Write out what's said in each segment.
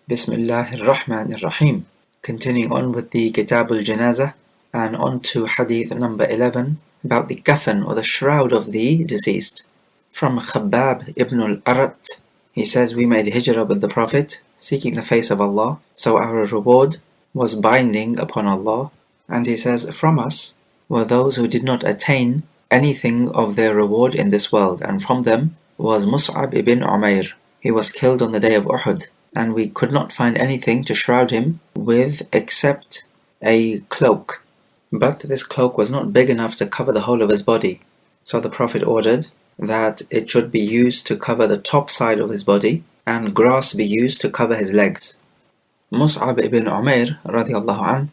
Bismillahir Rahmanir Rahim. Continuing on with the Kitab al-Janaazah and on to Hadith number 11 about the kafan or the shroud of the deceased. From Khabbab ibn al-Arat, he says, we made hijrah with the Prophet, seeking the face of Allah, so our reward was binding upon Allah. And he says, from us were those who did not attain anything of their reward in this world, and from them was Mus'ab ibn Umair. He was killed on the day of Uhud, and we could not find anything to shroud him with except a cloak. But this cloak was not big enough to cover the whole of his body, so the Prophet ordered that it should be used to cover the top side of his body, and grass be used to cover his legs. Mus'ab ibn Umair radiallahu anh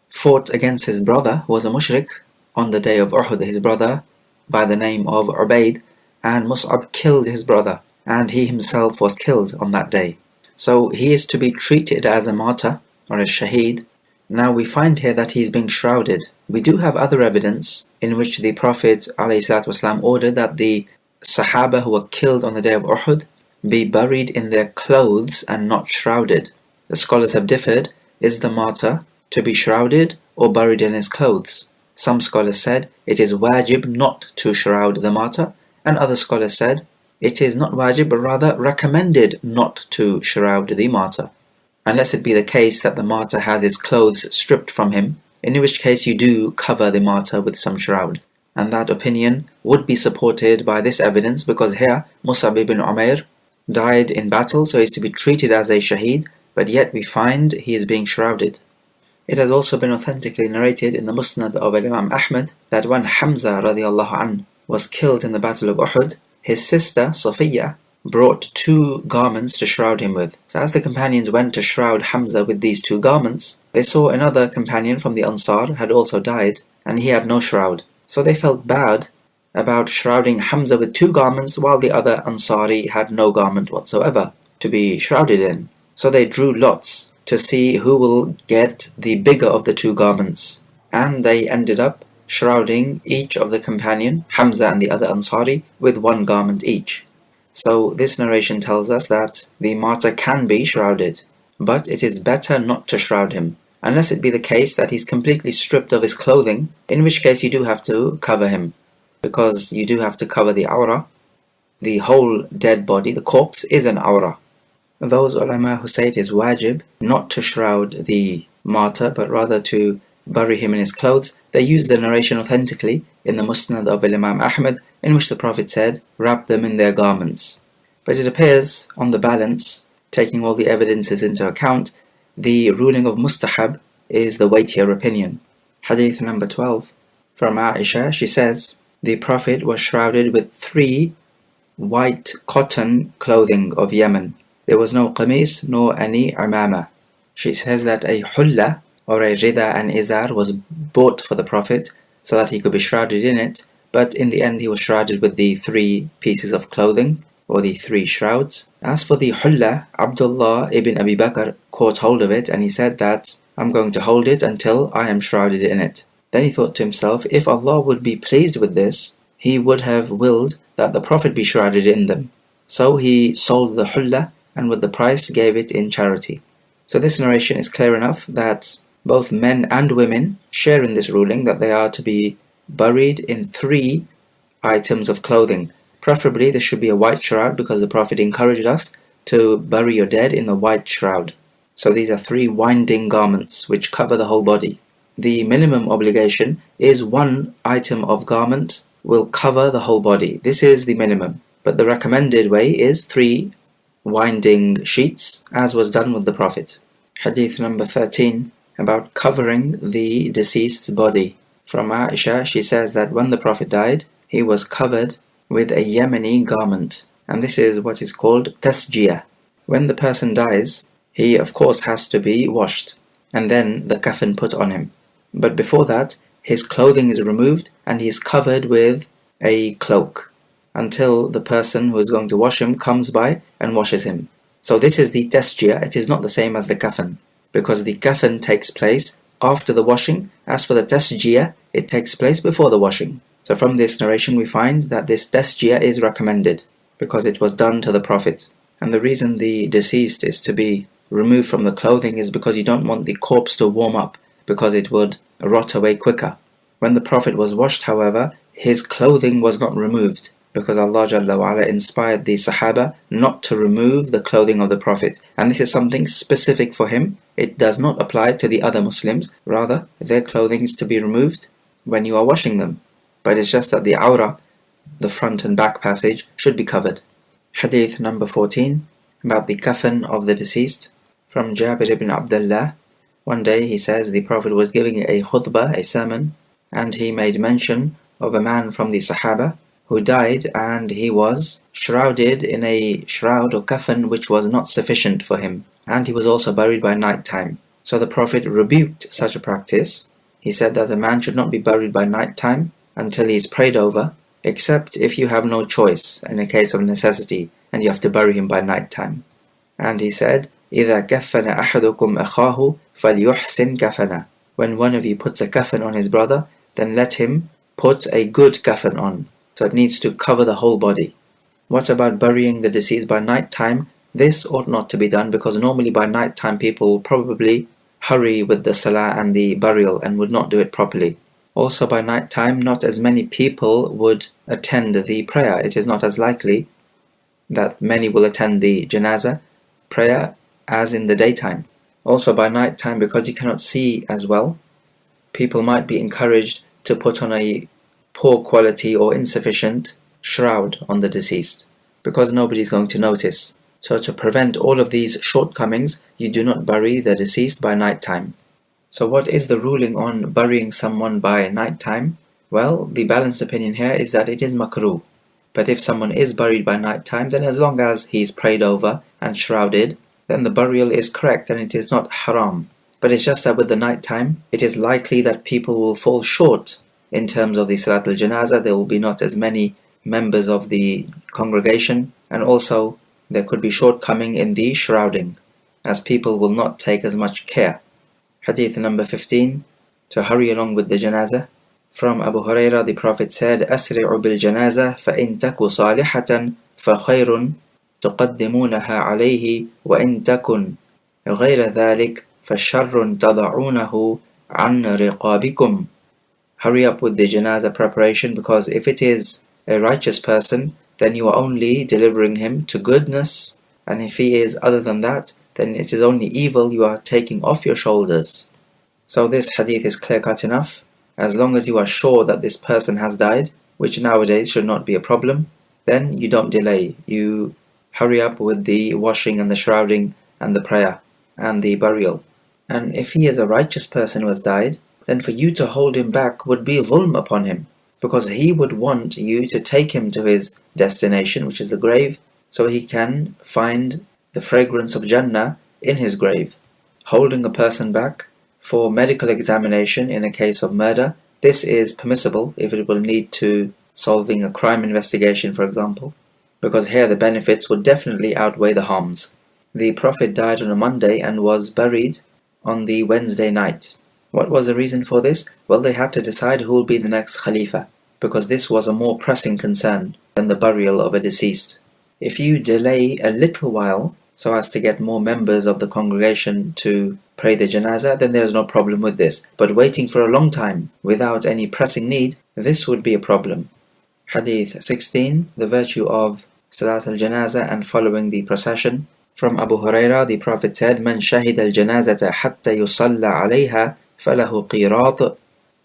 fought against his brother, who was a mushrik, on the day of Uhud, his brother by the name of Ubaid, and Mus'ab killed his brother, and he himself was killed on that day. So he is to be treated as a martyr or a shaheed. Now we find here that he is being shrouded. We do have other evidence in which the Prophet ﷺ ordered that the Sahaba who were killed on the day of Uhud be buried in their clothes and not shrouded. The scholars have differed. Is the martyr to be shrouded or buried in his clothes? Some scholars said it is wajib not to shroud the martyr, and other scholars said it is not wajib but rather recommended not to shroud the martyr, unless it be the case that the martyr has his clothes stripped from him, in which case you do cover the martyr with some shroud. And that opinion would be supported by this evidence, because here Mus'ab ibn Umair died in battle, so he is to be treated as a shaheed, but yet we find he is being shrouded. It has also been authentically narrated in the Musnad of Imam Ahmad that when Hamza radiallahu anh was killed in the battle of Uhud, his sister Safiya brought 2 garments to shroud him with. So as the companions went to shroud Hamza with these 2 garments, they saw another companion from the Ansar had also died, and he had no shroud. So they felt bad about shrouding Hamza with 2 garments while the other Ansari had no garment whatsoever to be shrouded in. So they drew lots to see who will get the bigger of the 2 garments, and they ended up shrouding each of the companion, Hamza and the other Ansari, with 1 garment each. So this narration tells us that the martyr can be shrouded, but it is better not to shroud him, unless it be the case that he's completely stripped of his clothing, in which case you do have to cover him, because you do have to cover the awrah. The whole dead body, the corpse, is an awrah. Those ulama who say it is wajib not to shroud the martyr, but rather to bury him in his clothes, they use the narration authentically in the Musnad of Imam Ahmad, in which the Prophet said, wrap them in their garments. But it appears, on the balance, taking all the evidences into account, the ruling of mustahab is the weightier opinion. Hadith number 12. From Aisha, she says, the Prophet was shrouded with 3 white cotton clothing of Yemen. There was no qamis nor any imama. She says that a hulla, or a rida and izar, was bought for the Prophet so that he could be shrouded in it, but in the end he was shrouded with the 3 pieces of clothing, or the 3 shrouds. As for the hulla, Abdullah ibn Abi Bakr caught hold of it, and he said that, I'm going to hold it until I am shrouded in it. Then he thought to himself, if Allah would be pleased with this, he would have willed that the Prophet be shrouded in them. So he sold the hulla, and with the price gave it in charity. So this narration is clear enough that both men and women share in this ruling, that they are to be buried in 3 items of clothing. Preferably there should be a white shroud, because the Prophet encouraged us to bury your dead in the white shroud. So these are 3 winding garments which cover the whole body. The minimum obligation is 1 item of garment will cover the whole body. This is the minimum. But the recommended way is 3 winding sheets, as was done with the Prophet. Hadith number 13, about covering the deceased's body. From Aisha, she says that when the Prophet died, he was covered with a Yemeni garment, and this is what is called tasjiyah. When the person dies, he of course has to be washed, and then the kafan put on him. But before that, his clothing is removed and he is covered with a cloak, until the person who is going to wash him comes by and washes him. So this is the tasjiyah. It is not the same as the kafan, because the kafan takes place after the washing. As for the tasjiyah, it takes place before the washing. So from this narration we find that this tasjiyah is recommended, because it was done to the Prophet. And the reason the deceased is to be remove from the clothing is because you don't want the corpse to warm up, because it would rot away quicker. When the Prophet was washed, however, his clothing was not removed, because Allah Jalla wa Ala inspired the Sahaba not to remove the clothing of the Prophet. And this is something specific for him. It does not apply to the other Muslims. Rather, their clothing is to be removed when you are washing them. But it's just that the awrah, the front and back passage, should be covered. Hadith number 14, about the kafan of the deceased. From Jabir ibn Abdullah. One day he says the Prophet was giving a khutbah, a sermon, and he made mention of a man from the Sahaba who died, and he was shrouded in a shroud or kafan which was not sufficient for him, and he was also buried by night time. So the Prophet rebuked such a practice. He said that a man should not be buried by night time until he is prayed over, except if you have no choice in a case of necessity and you have to bury him by night time. And he said, إِذَا كَفَّنَ أَحَدُكُمْ أَخَاهُ فَلْيُحْسِنْ كَفَنَهُ. When one of you puts a kafan on his brother, then let him put a good kafan on. So it needs to cover the whole body. What about burying the deceased by night time? This ought not to be done, because normally by night time people will probably hurry with the salah and the burial and would not do it properly. Also by night time not as many people would attend the prayer. It is not as likely that many will attend the Janaazah prayer as in the daytime. Also by night time, because you cannot see as well, people might be encouraged to put on a poor quality or insufficient shroud on the deceased, because nobody is going to notice. So to prevent all of these shortcomings, you do not bury the deceased by night time. So what is the ruling on burying someone by night time? Well, the balanced opinion here is that it is makruh. But if someone is buried by night time, then as long as he is prayed over and shrouded, then the burial is correct and it is not haram. But it's just that with the night time, it is likely that people will fall short in terms of the Salat al-Janazah. There will be not as many members of the congregation, and also there could be shortcoming in the shrouding, as people will not take as much care. Hadith number 15, to hurry along with the Janazah. From Abu Hurairah, the Prophet said, أسرعوا بالجنازة فإن تك صالحة فخير تقدمونها عليه وإن تكن غير ذلك فشر تضعونه عن رقابكم. Hurry up with the Janazah preparation, because if it is a righteous person, then you are only delivering him to goodness, and if he is other than that, then it is only evil you are taking off your shoulders. So this hadith is clear-cut enough. As long as you are sure that this person has died, which nowadays should not be a problem, then you don't delay. You hurry up with the washing and the shrouding and the prayer and the burial. And if he is a righteous person who has died, then for you to hold him back would be dhulm upon him, because he would want you to take him to his destination, which is the grave, so he can find the fragrance of Jannah in his grave. Holding a person back for medical examination in a case of murder, this is permissible if it will lead to solving a crime investigation, for example, because here the benefits would definitely outweigh the harms. The Prophet died on a Monday and was buried on the Wednesday night. What was the reason for this? Well, they had to decide who will be the next Khalifa, because this was a more pressing concern than the burial of a deceased. If you delay a little while so as to get more members of the congregation to pray the Janazah, then there is no problem with this. But waiting for a long time without any pressing need, this would be a problem. Hadith 16, the virtue of Salat al-Janazah and following the procession. From Abu Hurairah, the Prophet said, من شهد الجنازة حتى يصلى عليها فله قيراط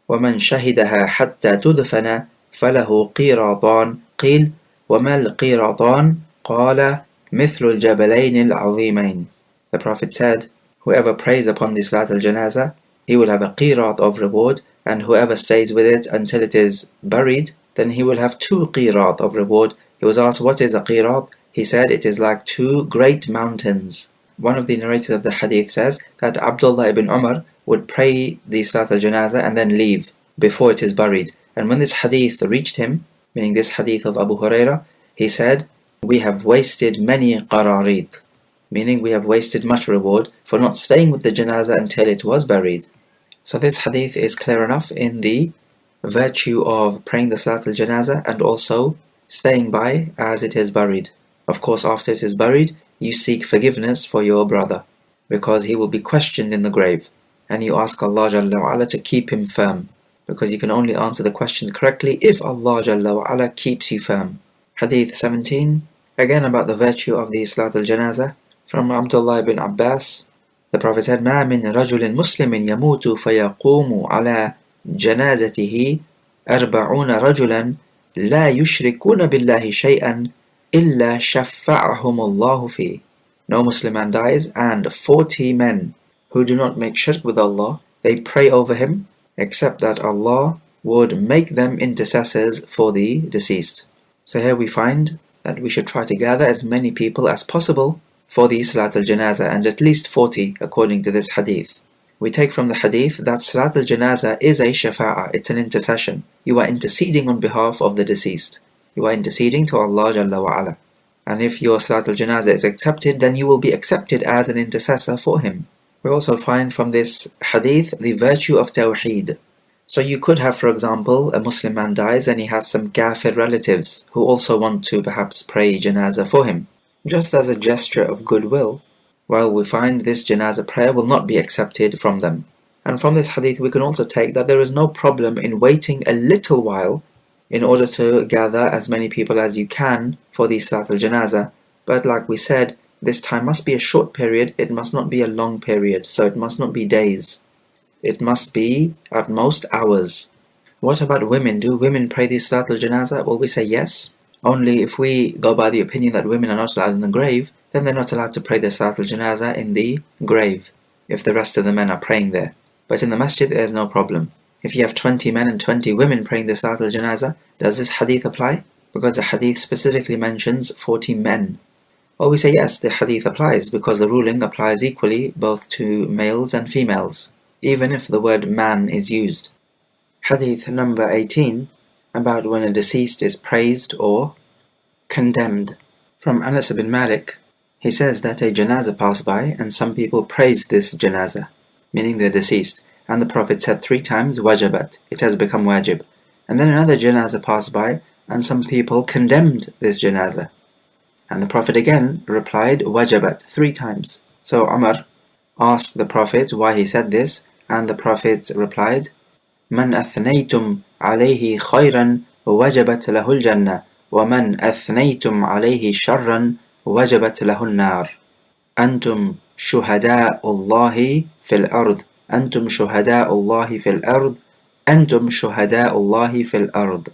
ومن شهدها حتى تدفن فله قيراطان قيل وما القيراطان قال مثل الجبلين العظيمين. The Prophet said, whoever prays upon the Salat al-Janazah, he will have a qirat of reward, and whoever stays with it until it is buried, then he will have 2 qirat of reward. He was asked, what is a qirat? He said, it is like 2 great mountains. One of the narrators of the hadith says that Abdullah ibn Umar would pray the Salat al-Janazah and then leave before it is buried. And when this hadith reached him, meaning this hadith of Abu Hurairah, he said, we have wasted many qararit, meaning we have wasted much reward for not staying with the Janazah until it was buried. So this hadith is clear enough in the virtue of praying the Salat al-Janazah and also staying by as it is buried. Of course, after it is buried, you seek forgiveness for your brother. because he will be questioned in the grave. And you ask Allah Jalla wa Ala to keep him firm, because you can only answer the questions correctly if Allah Jalla wa Ala keeps you firm. Hadith 17, again about the virtue of the Salat al-Janazah, from Abdullah ibn Abbas. The Prophet said, مَا مِن رَجُلٍ مُسْلِمٍ يَمُوتُ فَيَقُومُ عَلَى جَنَازَتِهِ أَرْبَعُونَ رَجُلًا لَا يُشْرِكُونَ بِاللَّهِ شَيْئًا إِلَّا شَفَّعَهُمُ اللَّهُ فِيهِ. No Muslim man dies, and 40 men who do not make shirk with Allah, they pray over him, except that Allah would make them intercessors for the deceased. So here we find that we should try to gather as many people as possible for the Salat al-Janazah, and at least 40 according to this hadith. We take from the hadith that Salat al-Janazah is a shafa'ah, it's an intercession. You are interceding on behalf of the deceased. You are interceding to Allah Jalla wa Ala. And if your Salat al-Janazah is accepted, then you will be accepted as an intercessor for him. We also find from this hadith the virtue of tawheed. So you could have, for example, a Muslim man dies and he has some kafir relatives who also want to perhaps pray janazah for him, just as a gesture of goodwill. Well, we find this janazah prayer will not be accepted from them. And from this hadith we can also take that there is no problem in waiting a little while in order to gather as many people as you can for the Salat al-Janazah. But like we said, this time must be a short period, it must not be a long period, so it must not be days. It must be at most hours. What about women? Do women pray the Salat al-Janazah? Well, we say yes. Only if we go by the opinion that women are not allowed in the grave, then they're not allowed to pray the Salat al-Janazah in the grave, if the rest of the men are praying there. But in the masjid there's no problem. If you have 20 men and 20 women praying the Salat al-Janazah, does this hadith apply? Because the hadith specifically mentions 40 men. Well, we say yes, the hadith applies, because the ruling applies equally both to males and females, even if the word man is used. Hadith number 18, about when a deceased is praised or condemned. From Anas ibn Malik, he says that a janazah passed by and some people praised this janazah, meaning the deceased, and the Prophet said 3 times, wajabat, it has become wajib. And then another janazah passed by and some people condemned this janazah, and the Prophet again replied, wajabat, 3 times. So Umar asked the Prophet why he said this, and the Prophet replied, من أثنيتم عليه خيرا وجبت له الجنة ومن أثنيتم عليه شرا وجبت له النار أنتم شهداء الله في الأرض أنتم شهداء الله في الأرض أنتم شهداء الله في الأرض.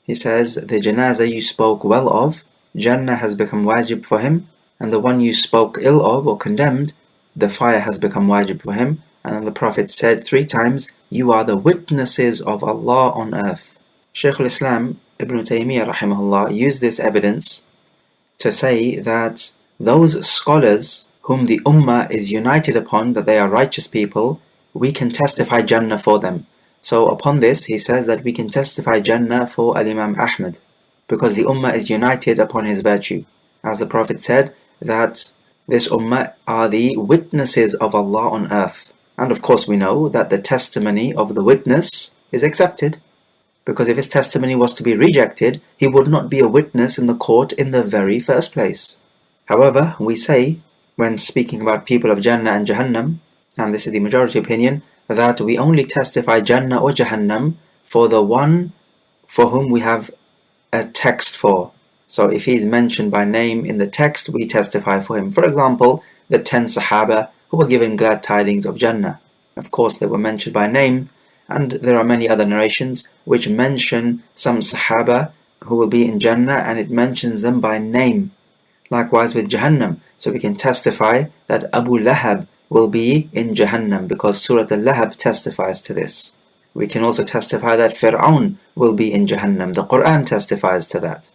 He says, the janazah you spoke well of, Jannah has become wajib for him, and the one you spoke ill of or condemned, the fire has become wajib for him. And then the Prophet said 3 times, you are the witnesses of Allah on earth. Shaykh al-Islam Ibn Taymiyyah rahimahullah used this evidence to say that those scholars whom the ummah is united upon that they are righteous people, we can testify Jannah for them. So upon this he says that we can testify Jannah for Al-Imam Ahmad, because the ummah is united upon his virtue. As the Prophet said that this ummah are the witnesses of Allah on earth. And of course we know that the testimony of the witness is accepted, because if his testimony was to be rejected, he would not be a witness in the court in the very first place. However, we say, when speaking about people of Jannah and Jahannam, and this is the majority opinion, that we only testify Jannah or Jahannam for the one for whom we have a text for. So if he is mentioned by name in the text, we testify for him. For example, the 10 Sahaba who were given glad tidings of Jannah. Of course, they were mentioned by name, and there are many other narrations which mention some Sahaba who will be in Jannah, and it mentions them by name. Likewise with Jahannam, so we can testify that Abu Lahab will be in Jahannam, because Surah Al-Lahab testifies to this. We can also testify that Fir'aun will be in Jahannam. The Quran testifies to that.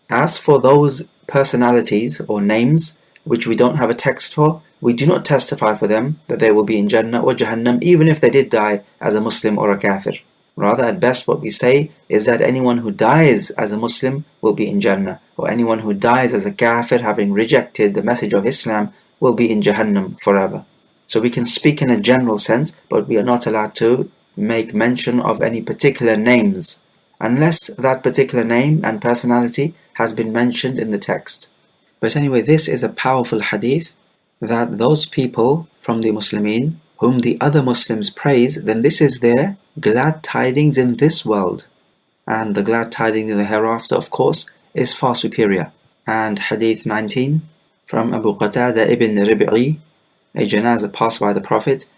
As for those personalities or names which we don't have a text for, we do not testify for them that they will be in Jannah or Jahannam, even if they did die as a Muslim or a Kafir. Rather, at best what we say is that anyone who dies as a Muslim will be in Jannah, or anyone who dies as a Kafir having rejected the message of Islam will be in Jahannam forever. So we can speak in a general sense, but we are not allowed to make mention of any particular names, unless that particular name and personality has been mentioned in the text. But anyway, this is a powerful hadith, that those people from the Muslimin whom the other Muslims praise, then this is their glad tidings in this world. And the glad tidings in the hereafter, of course, is far superior. And Hadith 19 from Abu Qatada ibn Rib'i, a janazah passed by the Prophet,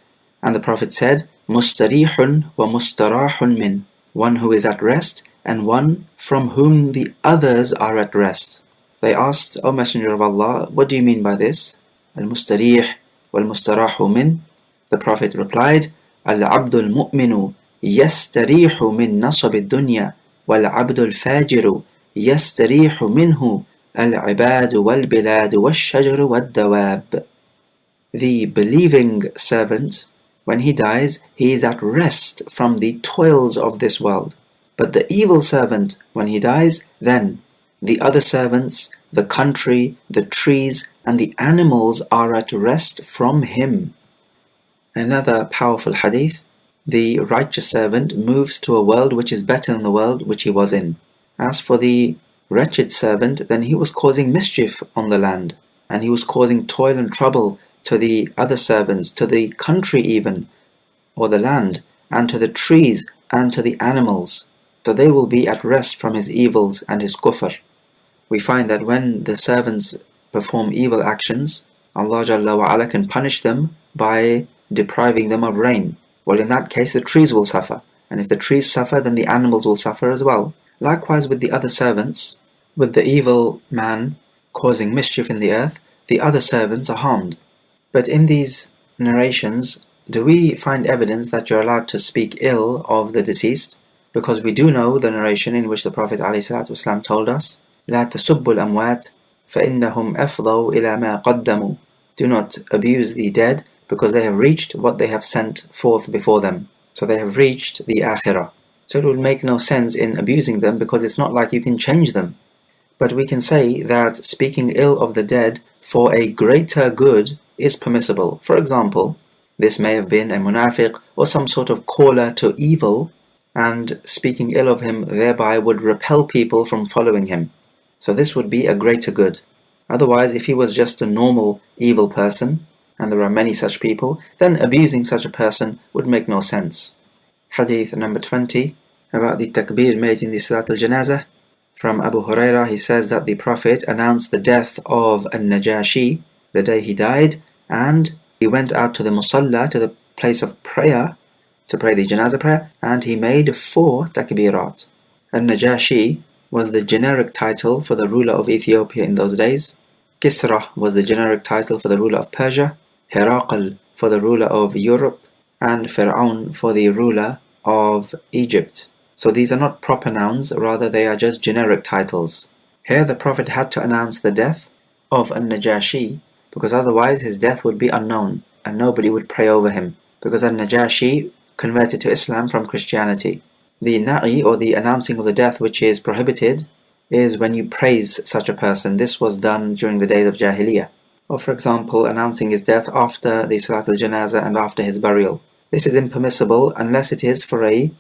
and the Prophet said, Mustarihun wa mustarahun min, one who is at rest and one from whom the others are at rest. They asked, O Messenger of Allah, what do you mean by this? Al-mustarih wal-mustarahu min. The Prophet replied, Al-abdul mu'minu yastarihu min nasab ad-dunya wal-abdul fajiru yastarihu minhu al-ibadu wal-biladu wal-shajaru wal-dawab. The believing servant, when he dies, he is at rest from the toils of this world. But the evil servant, when he dies, then the other servants, the country, the trees, and the animals are at rest from him. Another powerful hadith, the righteous servant moves to a world which is better than the world which he was in. As for the wretched servant, then he was causing mischief on the land, and he was causing toil and trouble to the other servants, to the country even, or the land, and to the trees, and to the animals. So they will be at rest from his evils and his kufr. We find that when the servants perform evil actions, Allah Jalla wa Ala can punish them by depriving them of rain. Well, in that case, the trees will suffer. And if the trees suffer, then the animals will suffer as well. Likewise with the other servants, with the evil man causing mischief in the earth, the other servants are harmed. But in these narrations, do we find evidence that you're allowed to speak ill of the deceased? Because we do know the narration in which the Prophet ﷺ told us, لا تسبوا الأموات فإنهم أفضوا إلى ما قدموا. Do not abuse the dead, because they have reached what they have sent forth before them. So they have reached the akhirah. So it would make no sense in abusing them, because it's not like you can change them. But we can say that speaking ill of the dead for a greater good is permissible. For example, this may have been a munafiq or some sort of caller to evil, and speaking ill of him thereby would repel people from following him. So this would be a greater good. Otherwise, if he was just a normal evil person, and there are many such people, then abusing such a person would make no sense. Hadith number 20, about the takbir made in the Salat al-Janaazah. From Abu Hurairah, he says that the Prophet announced the death of An-Najashi the day he died, and he went out to the musalla, to the place of prayer, to pray the Janazah prayer, and he made 4 takbirat. An-Najashi was the generic title for the ruler of Ethiopia in those days. Kisra was the generic title for the ruler of Persia. Herakl for the ruler of Europe, and Fir'aun for the ruler of Egypt. So these are not proper nouns, rather they are just generic titles. Here the Prophet had to announce the death of An-Najashi, because otherwise his death would be unknown, and nobody would pray over him, because An-Najashi converted to Islam from Christianity. The na'i, or the announcing of the death, which is prohibited, is when you praise such a person. This was done during the days of Jahiliyyah. Or for example, announcing his death after the Salat al-Janazah and after his burial. This is impermissible unless it is for a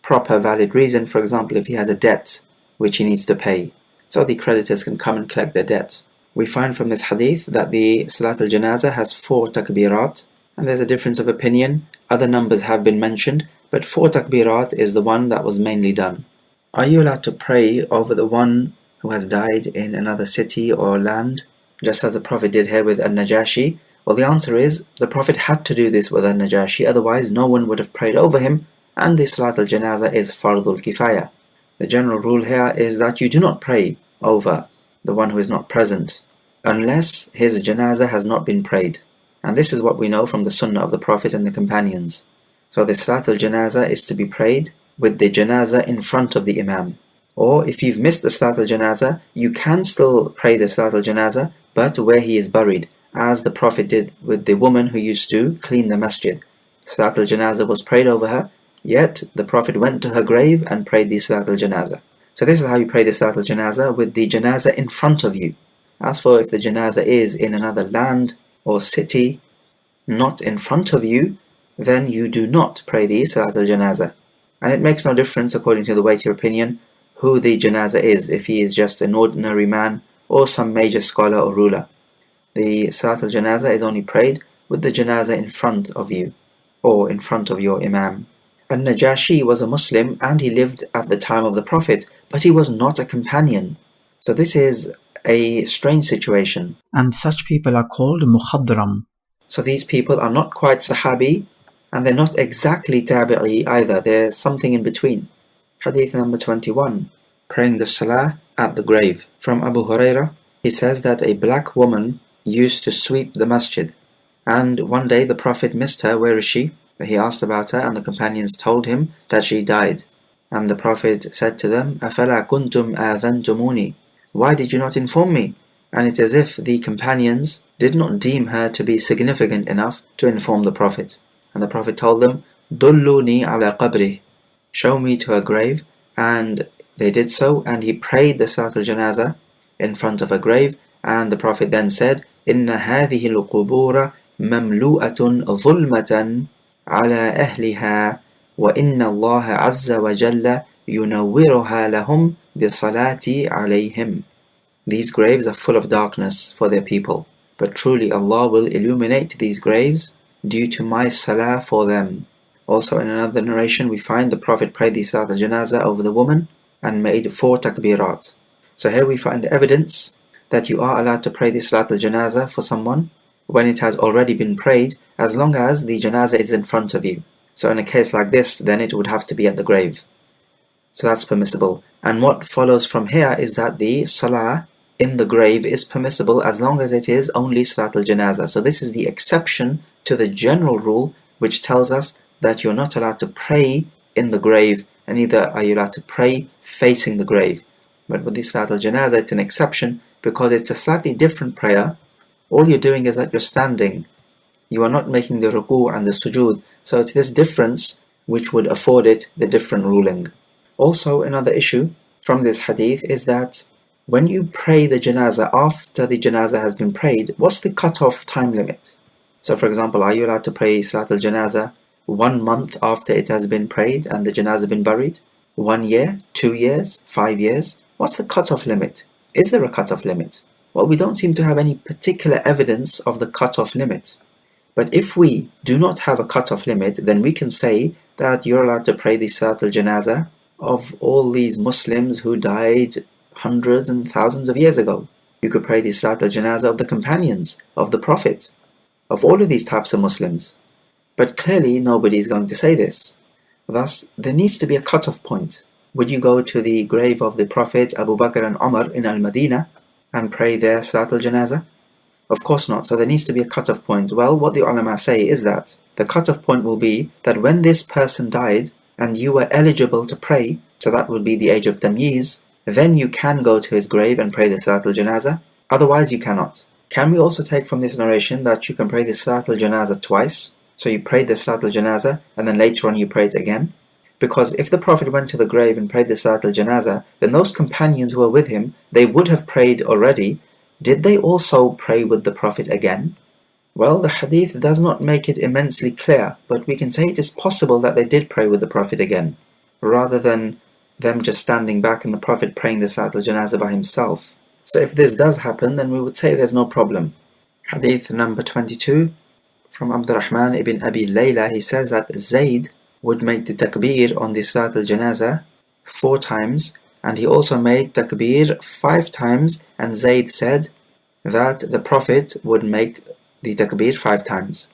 proper valid reason. For example, if he has a debt which he needs to pay, so the creditors can come and collect their debt. We find from this hadith that the Salat al-Janazah has 4 takbirat, and there's a difference of opinion. Other numbers have been mentioned, but 4 takbirat is the one that was mainly done. Are you allowed to pray over the one who has died in another city or land, just as the Prophet did here with An-Najashi? Well, the answer is, the Prophet had to do this with An-Najashi, otherwise no one would have prayed over him, and the Salat al-Janazah is Fardul Kifaya. The general rule here is that you do not pray over the one who is not present, unless his Janazah has not been prayed. And this is what we know from the Sunnah of the Prophet and the companions. So the Salat al-Janazah is to be prayed with the Janazah in front of the Imam. Or if you've missed the Salat al-Janazah, you can still pray the Salat al-Janazah, but where he is buried, as the Prophet did with the woman who used to clean the masjid. Salat al-Janazah was prayed over her, yet the Prophet went to her grave and prayed the Salat al-Janazah. So this is how you pray the Salat al-Janazah, with the Janazah in front of you. As for if the Janazah is in another land or city, not in front of you, then you do not pray the Salat al-Janazah. And it makes no difference, according to the weightier opinion, who the Janazah is, if he is just an ordinary man or some major scholar or ruler. The Salat al-Janaza is only prayed with the Janaza in front of you, or in front of your Imam. An-Najashi was a Muslim and he lived at the time of the Prophet, but he was not a companion. So this is a strange situation. And such people are called mukhadram. So these people are not quite Sahabi, and they're not exactly Tabi'i either. They're something in between. Hadith number 21. Praying the Salah at the grave. From Abu Hurairah, he says that a black woman used to sweep the masjid. And one day the Prophet missed her. Where is she? He asked about her, and the companions told him that she died. And the Prophet said to them, أَفَلَا كُنْتُمْ آذَنْتُمُونِي? Why did you not inform me? And it's as if the companions did not deem her to be significant enough to inform the Prophet. And the Prophet told them, دُلُّونِي عَلَى قَبْرِهِ, show me to her grave. And they did so, and he prayed the Salat al-Janaza in front of her grave. And the Prophet then said, إِنَّ هَذِهِ الْقُبُورَ مَمْلُوءَةٌ ظُلْمَةً على أهلها وإن الله عز وجل ينورها لهم بالصلاة عليهم. These graves are full of darkness for their people, but truly Allah will illuminate these graves due to my salah for them. Also in another narration we find the Prophet prayed the Salat al-Janaza over the woman and made 4 takbirat. So here we find evidence that you are allowed to pray the Salat al-Janaza for someone when it has already been prayed, as long as the Janaza is in front of you. So in a case like this, then it would have to be at the grave. So that's permissible. And what follows from here is that the Salah in the grave is permissible as long as it is only Salat al-Janaza. So this is the exception to the general rule which tells us that you're not allowed to pray in the grave, and neither are you allowed to pray facing the grave. But with the Salat al-Janaza, it's an exception because it's a slightly different prayer. All you're doing is that you're standing. You are not making the ruku' and the sujood. So it's this difference which would afford it the different ruling. Also, another issue from this hadith is that when you pray the Janaza after the Janaza has been prayed, what's the cut-off time limit? So for example, are you allowed to pray Salat al-Janaza 1 month after it has been prayed and the Janaza been buried? 1 year? 2 years? 5 years? What's the cut-off limit? Is there a cut-off limit? Well, we don't seem to have any particular evidence of the cut-off limit. But if we do not have a cut-off limit, then we can say that you're allowed to pray the Salat al-Janaza of all these Muslims who died hundreds and thousands of years ago. You could pray the Salat al-Janaza of the companions, of the Prophet, of all of these types of Muslims. But clearly nobody is going to say this. Thus, there needs to be a cut-off point. Would you go to the grave of the Prophet Abu Bakr and Umar in Al-Madinah and pray their Salat al-Janaza? Of course not. So there needs to be a cut-off point. Well, what the ulama say is that the cut-off point will be that when this person died and you were eligible to pray, so that would be the age of tamyiz, then you can go to his grave and pray the Salat al-Janaza. Otherwise you cannot. Can we also take from this narration that you can pray the Salat al-Janaza twice? So you prayed the Salat al-Janaza and then later on you pray it again? Because if the Prophet went to the grave and prayed the Salat al-Janaza, then those companions who were with him, they would have prayed already. Did they also pray with the Prophet again? Well, the hadith does not make it immensely clear, but we can say it is possible that they did pray with the Prophet again, rather than them just standing back and the Prophet praying the Salat al-Janaza by himself. So if this does happen, then we would say there's no problem. Hadith number 22, from Abdurrahman ibn Abi Layla, he says that Zayd would make the takbir on the Salat al-Janaza 4 times, and he also made takbir 5 times, and Zayd said that the Prophet would make the takbir 5 times.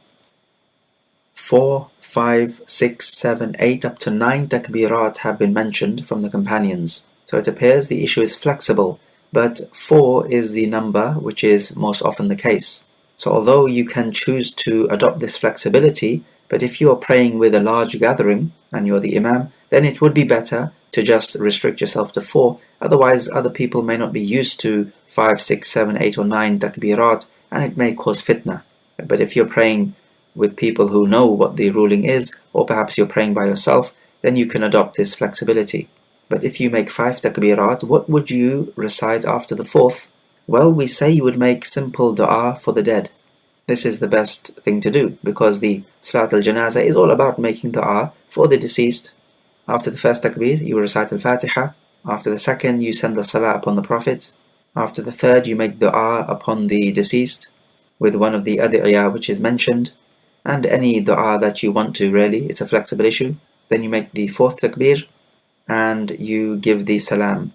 4, 5, 6, 7, 8, up to 9 takbirat have been mentioned from the companions. So it appears the issue is flexible, but 4 is the number which is most often the case. So although you can choose to adopt this flexibility, but if you are praying with a large gathering and you're the imam, then it would be better to just restrict yourself to 4. Otherwise, other people may not be used to 5, 6, 7, 8 or 9 takbirat, and it may cause fitna. But if you're praying with people who know what the ruling is, or perhaps you're praying by yourself, then you can adopt this flexibility. But if you make 5 takbirat, what would you recite after the 4th? Well, we say you would make simple dua for the dead. This is the best thing to do, because the Salat al-Janaza is all about making dua for the deceased. After the first takbir, you recite al-Fatiha. After the second, you send the salah upon the Prophet. After the third, you make dua upon the deceased. with one of the ad'iyah which is mentioned, and any dua that you want to really, it's a flexible issue. Then you make the 4th takbir, and you give the salam.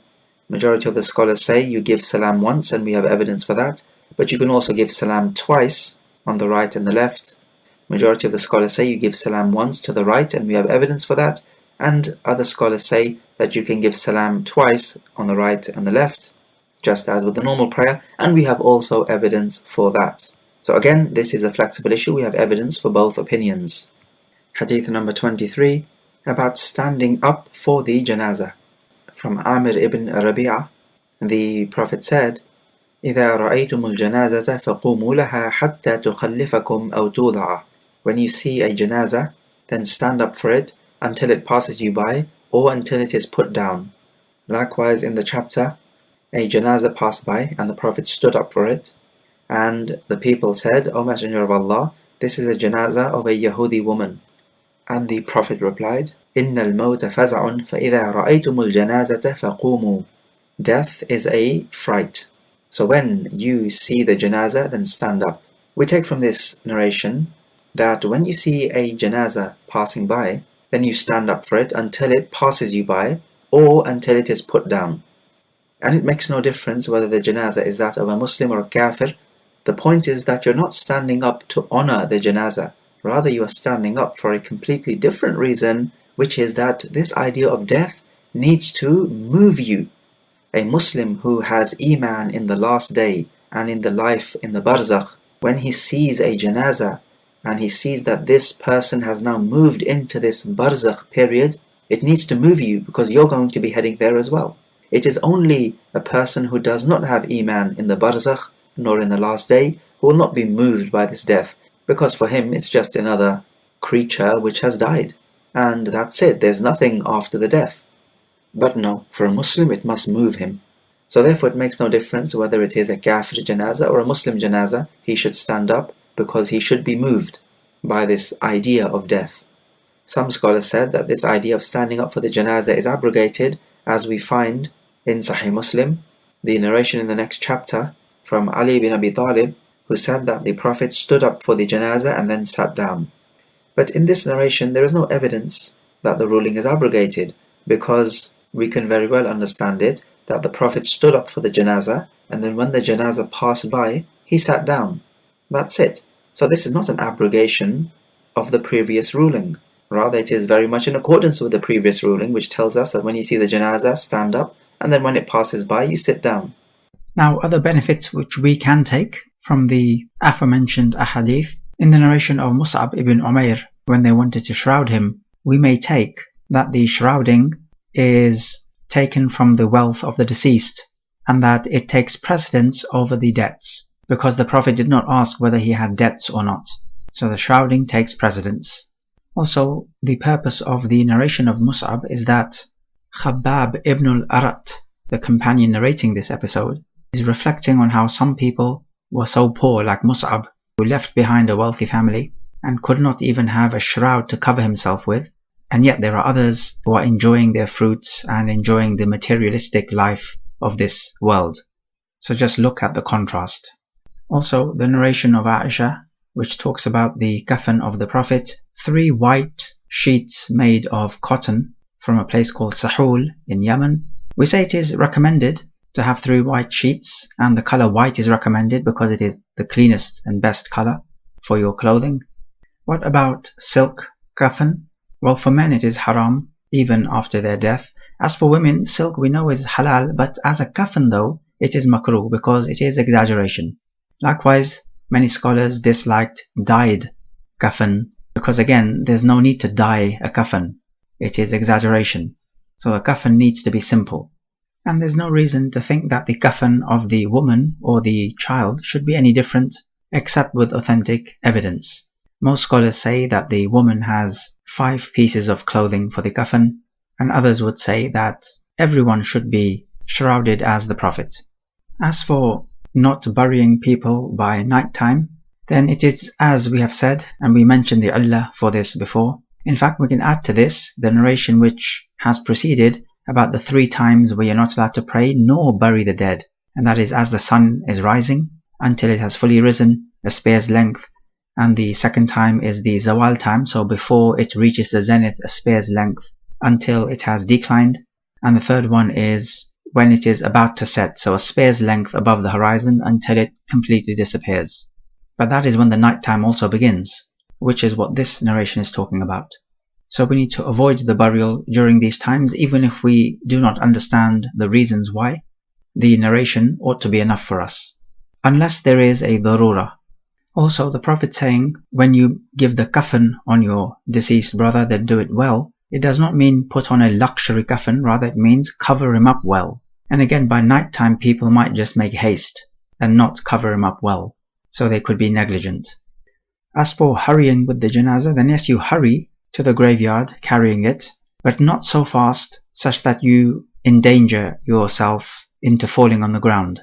Majority of the scholars say you give salam once, and we have evidence for that, but you can also give salam twice on the right and the left. Majority of the scholars say you give salam once to the right, and we have evidence for that, and other scholars say that you can give salam twice on the right and the left, just as with the normal prayer, and we have also evidence for that. So again, this is a flexible issue, we have evidence for both opinions. Hadith number 23, about standing up for the janazah. From Amir ibn Rabi'ah, the Prophet said, إِذَا رَأَيْتُمُ الْجَنَازَةَ فَقُومُوا لَهَا حَتَّى تُخَلِّفَكُمْ أَوْ تُوضَعَ. When you see a janazah, then stand up for it until it passes you by, or until it is put down. Likewise, in the chapter, a janazah passed by, and the Prophet stood up for it, and the people said, O Messenger of Allah, this is a janazah of a Yahudi woman. And the Prophet replied, إِنَّ الْمَوْتَ فَزَعٌ فَإِذَا رَأَيْتُمُ الْجَنَازَةَ فَقُومُوا. Death is a fright. So when you see the janazah, then stand up. We take from this narration that when you see a janazah passing by, then you stand up for it until it passes you by, or until it is put down. And it makes no difference whether the janazah is that of a Muslim or a kafir. The point is that you're not standing up to honor the janazah. Rather, you are standing up for a completely different reason, which is that this idea of death needs to move you. A Muslim who has iman in the last day and in the life in the barzakh, when he sees a janazah and he sees that this person has now moved into this barzakh period, it needs to move you because you're going to be heading there as well. It is only a person who does not have iman in the barzakh nor in the last day who will not be moved by this death, because for him it's just another creature which has died, and that's it, there's nothing after the death. But no, for a Muslim it must move him. So therefore it makes no difference whether it is a kafir janazah or a Muslim janazah, he should stand up because he should be moved by this idea of death. Some scholars said that this idea of standing up for the janazah is abrogated, as we find in Sahih Muslim, the narration in the next chapter from Ali bin Abi Talib, who said that the Prophet stood up for the janazah and then sat down. But in this narration there is no evidence that the ruling is abrogated, because we can very well understand it that the Prophet stood up for the janazah, and then when the janazah passed by, he sat down. That's it. So this is not an abrogation of the previous ruling. Rather, it is very much in accordance with the previous ruling, which tells us that when you see the janazah, stand up, and then when it passes by, you sit down. Now, other benefits which we can take from the aforementioned ahadith, in the narration of Mus'ab ibn Umair, when they wanted to shroud him, we may take that the shrouding is taken from the wealth of the deceased, and that it takes precedence over the debts, because the Prophet did not ask whether he had debts or not. So the shrouding takes precedence. Also, the purpose of the narration of Mus'ab is that Khabbab ibn al-Arat, the companion narrating this episode, is reflecting on how some people were so poor, like Mus'ab, who left behind a wealthy family and could not even have a shroud to cover himself with, and yet there are others who are enjoying their fruits and enjoying the materialistic life of this world. So just look at the contrast. Also, the narration of Aisha, which talks about the kafan of the Prophet, 3 white sheets made of cotton from a place called Sahul in Yemen. We say it is recommended to have 3 white sheets, and the color white is recommended because it is the cleanest and best color for your clothing. What about silk kafan? Well, for men it is haram, even after their death. As for women, silk we know is halal, but as a kafan though, it is makruh because it is exaggeration. Likewise, many scholars disliked dyed kafan, because again, there's no need to dye a kafan. It is exaggeration. So the kafan needs to be simple. And there's no reason to think that the kafan of the woman or the child should be any different, except with authentic evidence. Most scholars say that the woman has 5 pieces of clothing for the kafan, and others would say that everyone should be shrouded as the Prophet. As for not burying people by night time, then it is as we have said, and we mentioned the Allah for this before. In fact, we can add to this the narration which has preceded about the 3 times where you're not allowed to pray nor bury the dead, and that is as the sun is rising until it has fully risen, a spear's length, and the second time is the zawal time, so before it reaches the zenith, a spear's length until it has declined, and the third one is when it is about to set, so a spear's length above the horizon until it completely disappears. But that is when the night time also begins, which is what this narration is talking about. So we need to avoid the burial during these times, even if we do not understand the reasons why. The narration ought to be enough for us, unless there is a darura. Also, the Prophet saying, when you give the kafan on your deceased brother, then do it well. It does not mean put on a luxury kafan, rather it means cover him up well. And again, by night time, people might just make haste and not cover him up well, so they could be negligent. As for hurrying with the janazah, then yes, you hurry to the graveyard carrying it, but not so fast such that you endanger yourself into falling on the ground.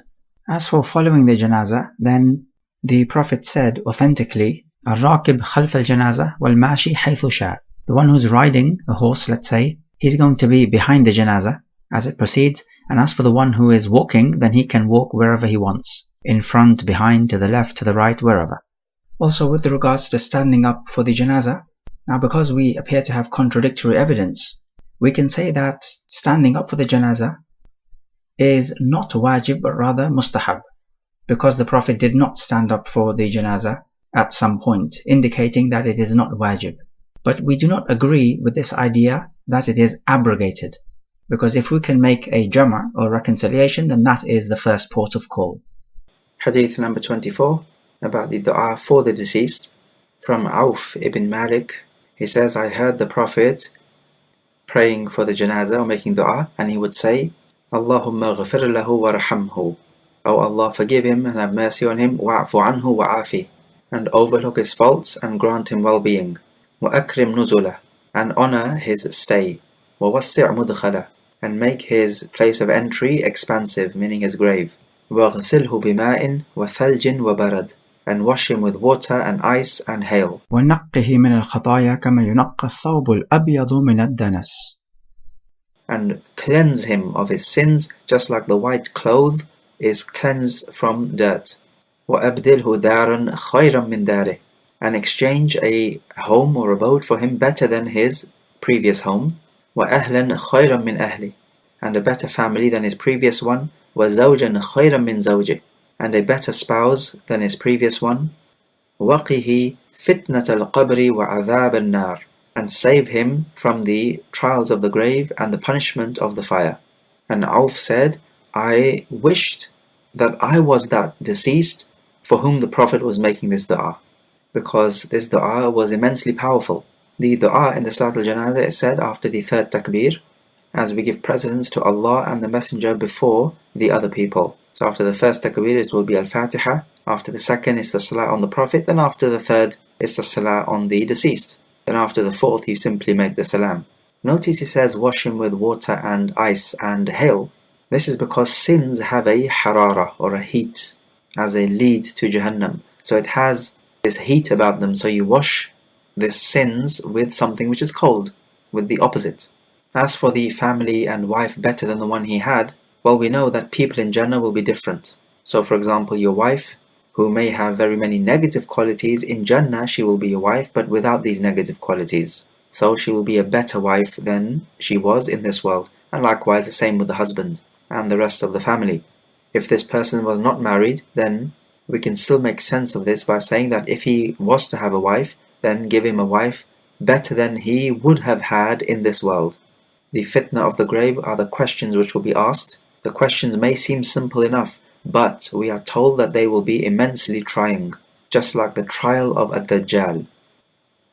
As for following the janazah, then the Prophet said authentically, الراكب خلف الجنازة والماشي حيث شاء. The one who's riding a horse, let's say, he's going to be behind the janazah as it proceeds, and as for the one who is walking, then he can walk wherever he wants, in front, behind, to the left, to the right, wherever. Also, with regards to standing up for the janazah, now because we appear to have contradictory evidence, we can say that standing up for the janazah is not wajib but rather mustahab, because the Prophet did not stand up for the janazah at some point, indicating that it is not wajib. But we do not agree with this idea that it is abrogated, because if we can make a jama' or reconciliation, then that is the first port of call. Hadith number 24, about the dua for the deceased, from Auf ibn Malik. He says, I heard the Prophet praying for the janazah or making dua, and he would say, Allahumma ghafir lahu warhamhu. O Allah, forgive him and have mercy on him, wa'fu anhu wa'afi, and overlook his faults and grant him well-being. وَأَكْرِمْ نُزُلَهُ, and honor his stay. وَوَسِّعْ مُدْخَلَهُ, and make his place of entry expansive, meaning his grave. وَاغْسِلْهُ بِمَاءٍ وَثَلْجٍ وَبَرَدٍ, and wash him with water and ice and hail. وَنَقِّهِ مِنَ الْخَطَايَا كَمَا يُنَقَّ الثَّوْبُ الْأَبْيَضُ مِنَ الدَّنَسِ, and cleanse him of his sins, just like the white cloth is cleansed from dirt. وَأَبْدِلْهُ دَارًا خَيْرًا مِنْ دَارِهِ, and exchange a home or abode for him better than his previous home. وَأَهْلًا خَيْرًا مِنْ أَهْلِهِ, and a better family than his previous one. وَزَوْجًا خَيْرًا مِنْ زَوْجِهِ, and a better spouse than his previous one. وَقِهِ فِتْنَةَ الْقَبْرِ وَعَذَابَ النَّارِ, and save him from the trials of the grave and the punishment of the fire. And Auf said, I wished that I was that deceased for whom the Prophet was making this dua, because this dua was immensely powerful. The dua in the Salat al-Janazah is said after the third takbir, as we give precedence to Allah and the Messenger before the other people. So after the first takbir it will be al-Fatiha, after the second is the Salat on the Prophet, then after the third is the Salat on the deceased. Then after the fourth you simply make the salam. Notice he says wash him with water and ice and hail. This is because sins have a harara or a heat as they lead to Jahannam. So it has this heat about them, so you wash the sins with something which is cold, with the opposite. As for the family and wife better than the one he had, well, we know that people in Jannah will be different. So for example, your wife, who may have very many negative qualities, in Jannah she will be a wife but without these negative qualities. So she will be a better wife than she was in this world. And likewise the same with the husband and the rest of the family. If this person was not married, then we can still make sense of this by saying that if he was to have a wife, then give him a wife better than he would have had in this world. The fitna of the grave are the questions which will be asked. The questions may seem simple enough, but we are told that they will be immensely trying, just like the trial of Ad-Dajjal.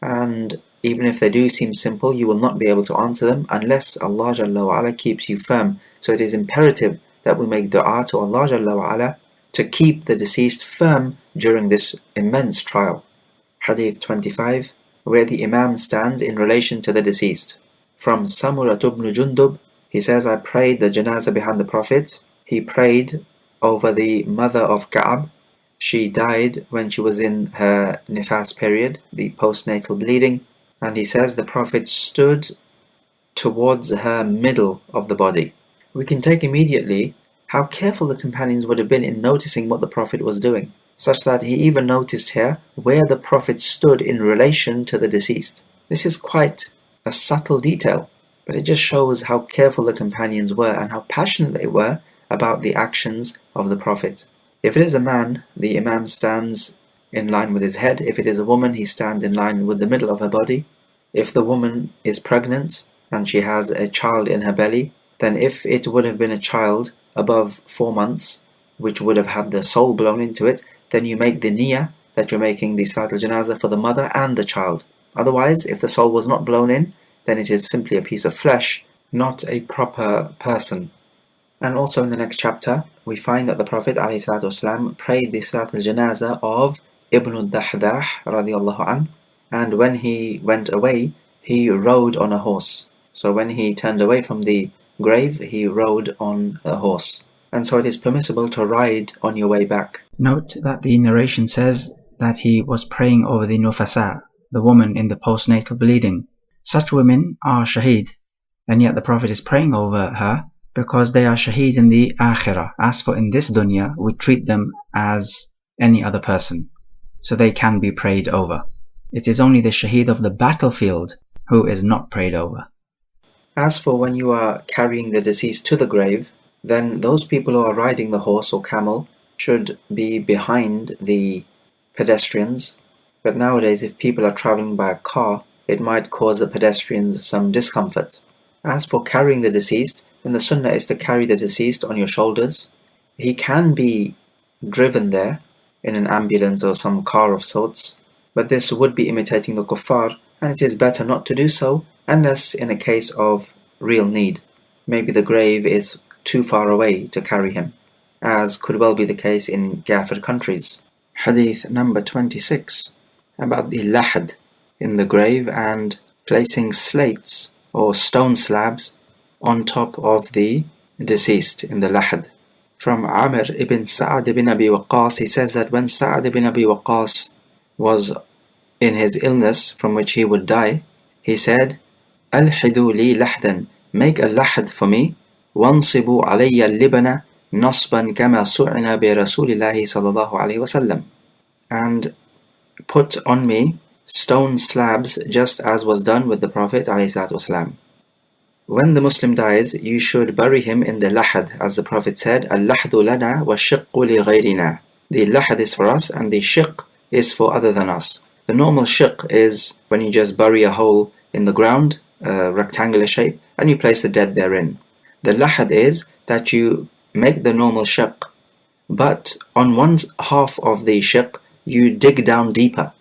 And even if they do seem simple, you will not be able to answer them unless Allah Jalla wa Ala keeps you firm. So it is imperative that we make dua to Allah Jalla wa Ala to keep the deceased firm during this immense trial. Hadith 25, where the Imam stands in relation to the deceased. From Samurah ibn Jundub, he says, I prayed the janazah behind the Prophet. He prayed over the mother of Ka'ab. She died when she was in her nifas period, the postnatal bleeding. And he says the Prophet stood towards her middle of the body. We can take immediately how careful the companions would have been in noticing what the Prophet was doing. such that he even noticed here where the Prophet stood in relation to the deceased. This is quite a subtle detail, but it just shows how careful the companions were and how passionate they were about the actions of the Prophet. If it is a man, the Imam stands in line with his head. If it is a woman, he stands in line with the middle of her body. If the woman is pregnant and she has a child in her belly, then if it would have been a child above 4 months, which would have had the soul blown into it, then you make the niyyah that you're making the Salat al-Janazah for the mother and the child. Otherwise, if the soul was not blown in, then it is simply a piece of flesh, not a proper person. And also in the next chapter, we find that the Prophet ﷺ prayed the Salat al-Janazah of Ibn al-Dahdah radiallahu anh, and when he went away, he rode on a horse. So when he turned away from the grave, he rode on a horse. And so it is permissible to ride on your way back. Note that the narration says that he was praying over the nufasa, the woman in the postnatal bleeding. Such women are shaheed, and yet the Prophet is praying over her because they are shaheed in the akhirah. As for in this dunya, we treat them as any other person, so they can be prayed over. It is only the shaheed of the battlefield who is not prayed over. As for when you are carrying the deceased to the grave, then those people who are riding the horse or camel should be behind the pedestrians. But nowadays, if people are traveling by a car, it might cause the pedestrians some discomfort. As for carrying the deceased, then the sunnah is to carry the deceased on your shoulders. He can be driven there in an ambulance or some car of sorts, but this would be imitating the kuffar, and it is better not to do so unless in a case of real need. Maybe the grave is too far away to carry him, as could well be the case in Kafir countries. Hadith number 26, about the lahad in the grave and placing slates or stone slabs on top of the deceased in the lahad. From Amr ibn Sa'ad ibn Abi Waqqas, he says that when Sa'ad ibn Abi Waqqas was in his illness from which he would die, he said, "Alhidu li lahdan, make a lahad for me, wansibu alayya al-libana nasban kama su'ina bi Rasulillahi sallallahu alayhi wasallam, and put on me stone slabs just as was done with the Prophet alayhi salatu wasalam. When the Muslim dies, you should bury him in the lahad, as the Prophet said, al-lahdu lana wa shiqqu li ghayrina. The lahad is for us and the shiq is for other than us. The normal shiq is when you just bury a hole in the ground, a rectangular shape, and you place the dead therein. The lahad is that you make the normal shiq, but on one half of the shiq you dig down deeper,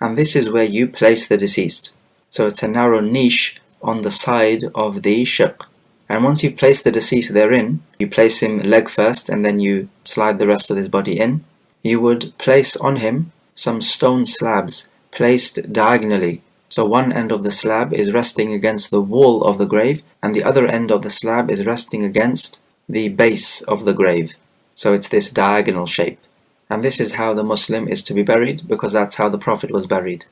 and this is where you place the deceased. So it's a narrow niche on the side of the shiq, and once you've placed the deceased therein, you place him leg first and then you slide the rest of his body in. You would place on him some stone slabs placed diagonally, so one end of the slab is resting against the wall of the grave and the other end of the slab is resting against the base of the grave. So it's this diagonal shape, and this is how the Muslim is to be buried, because that's how the Prophet was buried.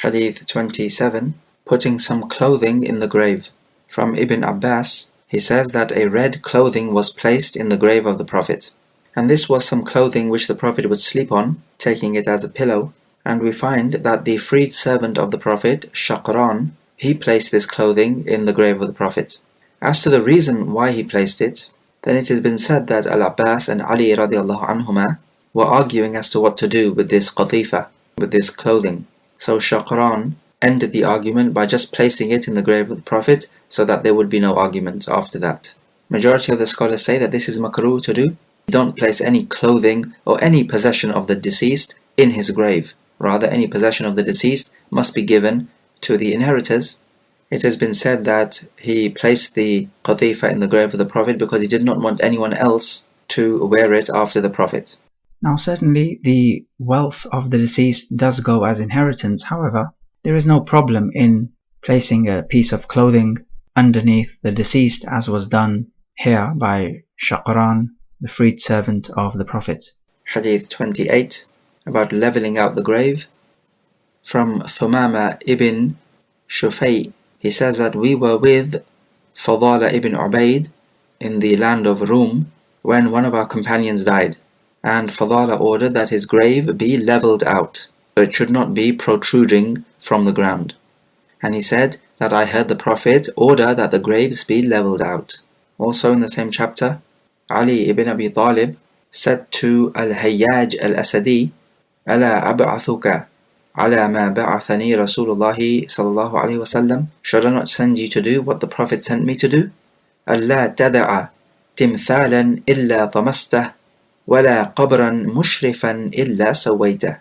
Hadith 27, putting some clothing in the grave. From Ibn Abbas, he says that a red clothing was placed in the grave of the Prophet, and this was some clothing which the Prophet would sleep on, taking it as a pillow. And we find that the freed servant of the Prophet, Shaqran, he placed this clothing in the grave of the Prophet. As to the reason why he placed it, then it has been said that Al-Abbas and Ali radiallahu anhuma were arguing as to what to do with this qatifa, with this clothing. So Shaqran ended the argument by just placing it in the grave of the Prophet so that there would be no argument after that. Majority of the scholars say that this is makruh to do. You don't place any clothing or any possession of the deceased in his grave. Rather, any possession of the deceased must be given to the inheritors. It has been said that he placed the qatifa in the grave of the Prophet because he did not want anyone else to wear it after the Prophet. Now certainly the wealth of the deceased does go as inheritance. However, there is no problem in placing a piece of clothing underneath the deceased, as was done here by Shaqran, the freed servant of the Prophet. Hadith 28, about leveling out the grave. From Thumama ibn Shufay, he says that we were with Fadala ibn Ubaid in the land of Rum when one of our companions died. And Fadala ordered that his grave be leveled out, so it should not be protruding from the ground. And he said that I heard the Prophet order that the graves be leveled out. Also in the same chapter, Ali ibn Abi Talib said to Al-Hayyaj al-Asadi, ألا أبعثك على ما بعثني رسول الله صلى الله عليه وسلم? Should I not send you to do what the Prophet sent me to do? ألا تدع تمثالا إلا طمسته ولا قبرا مشرفا إلا سويته.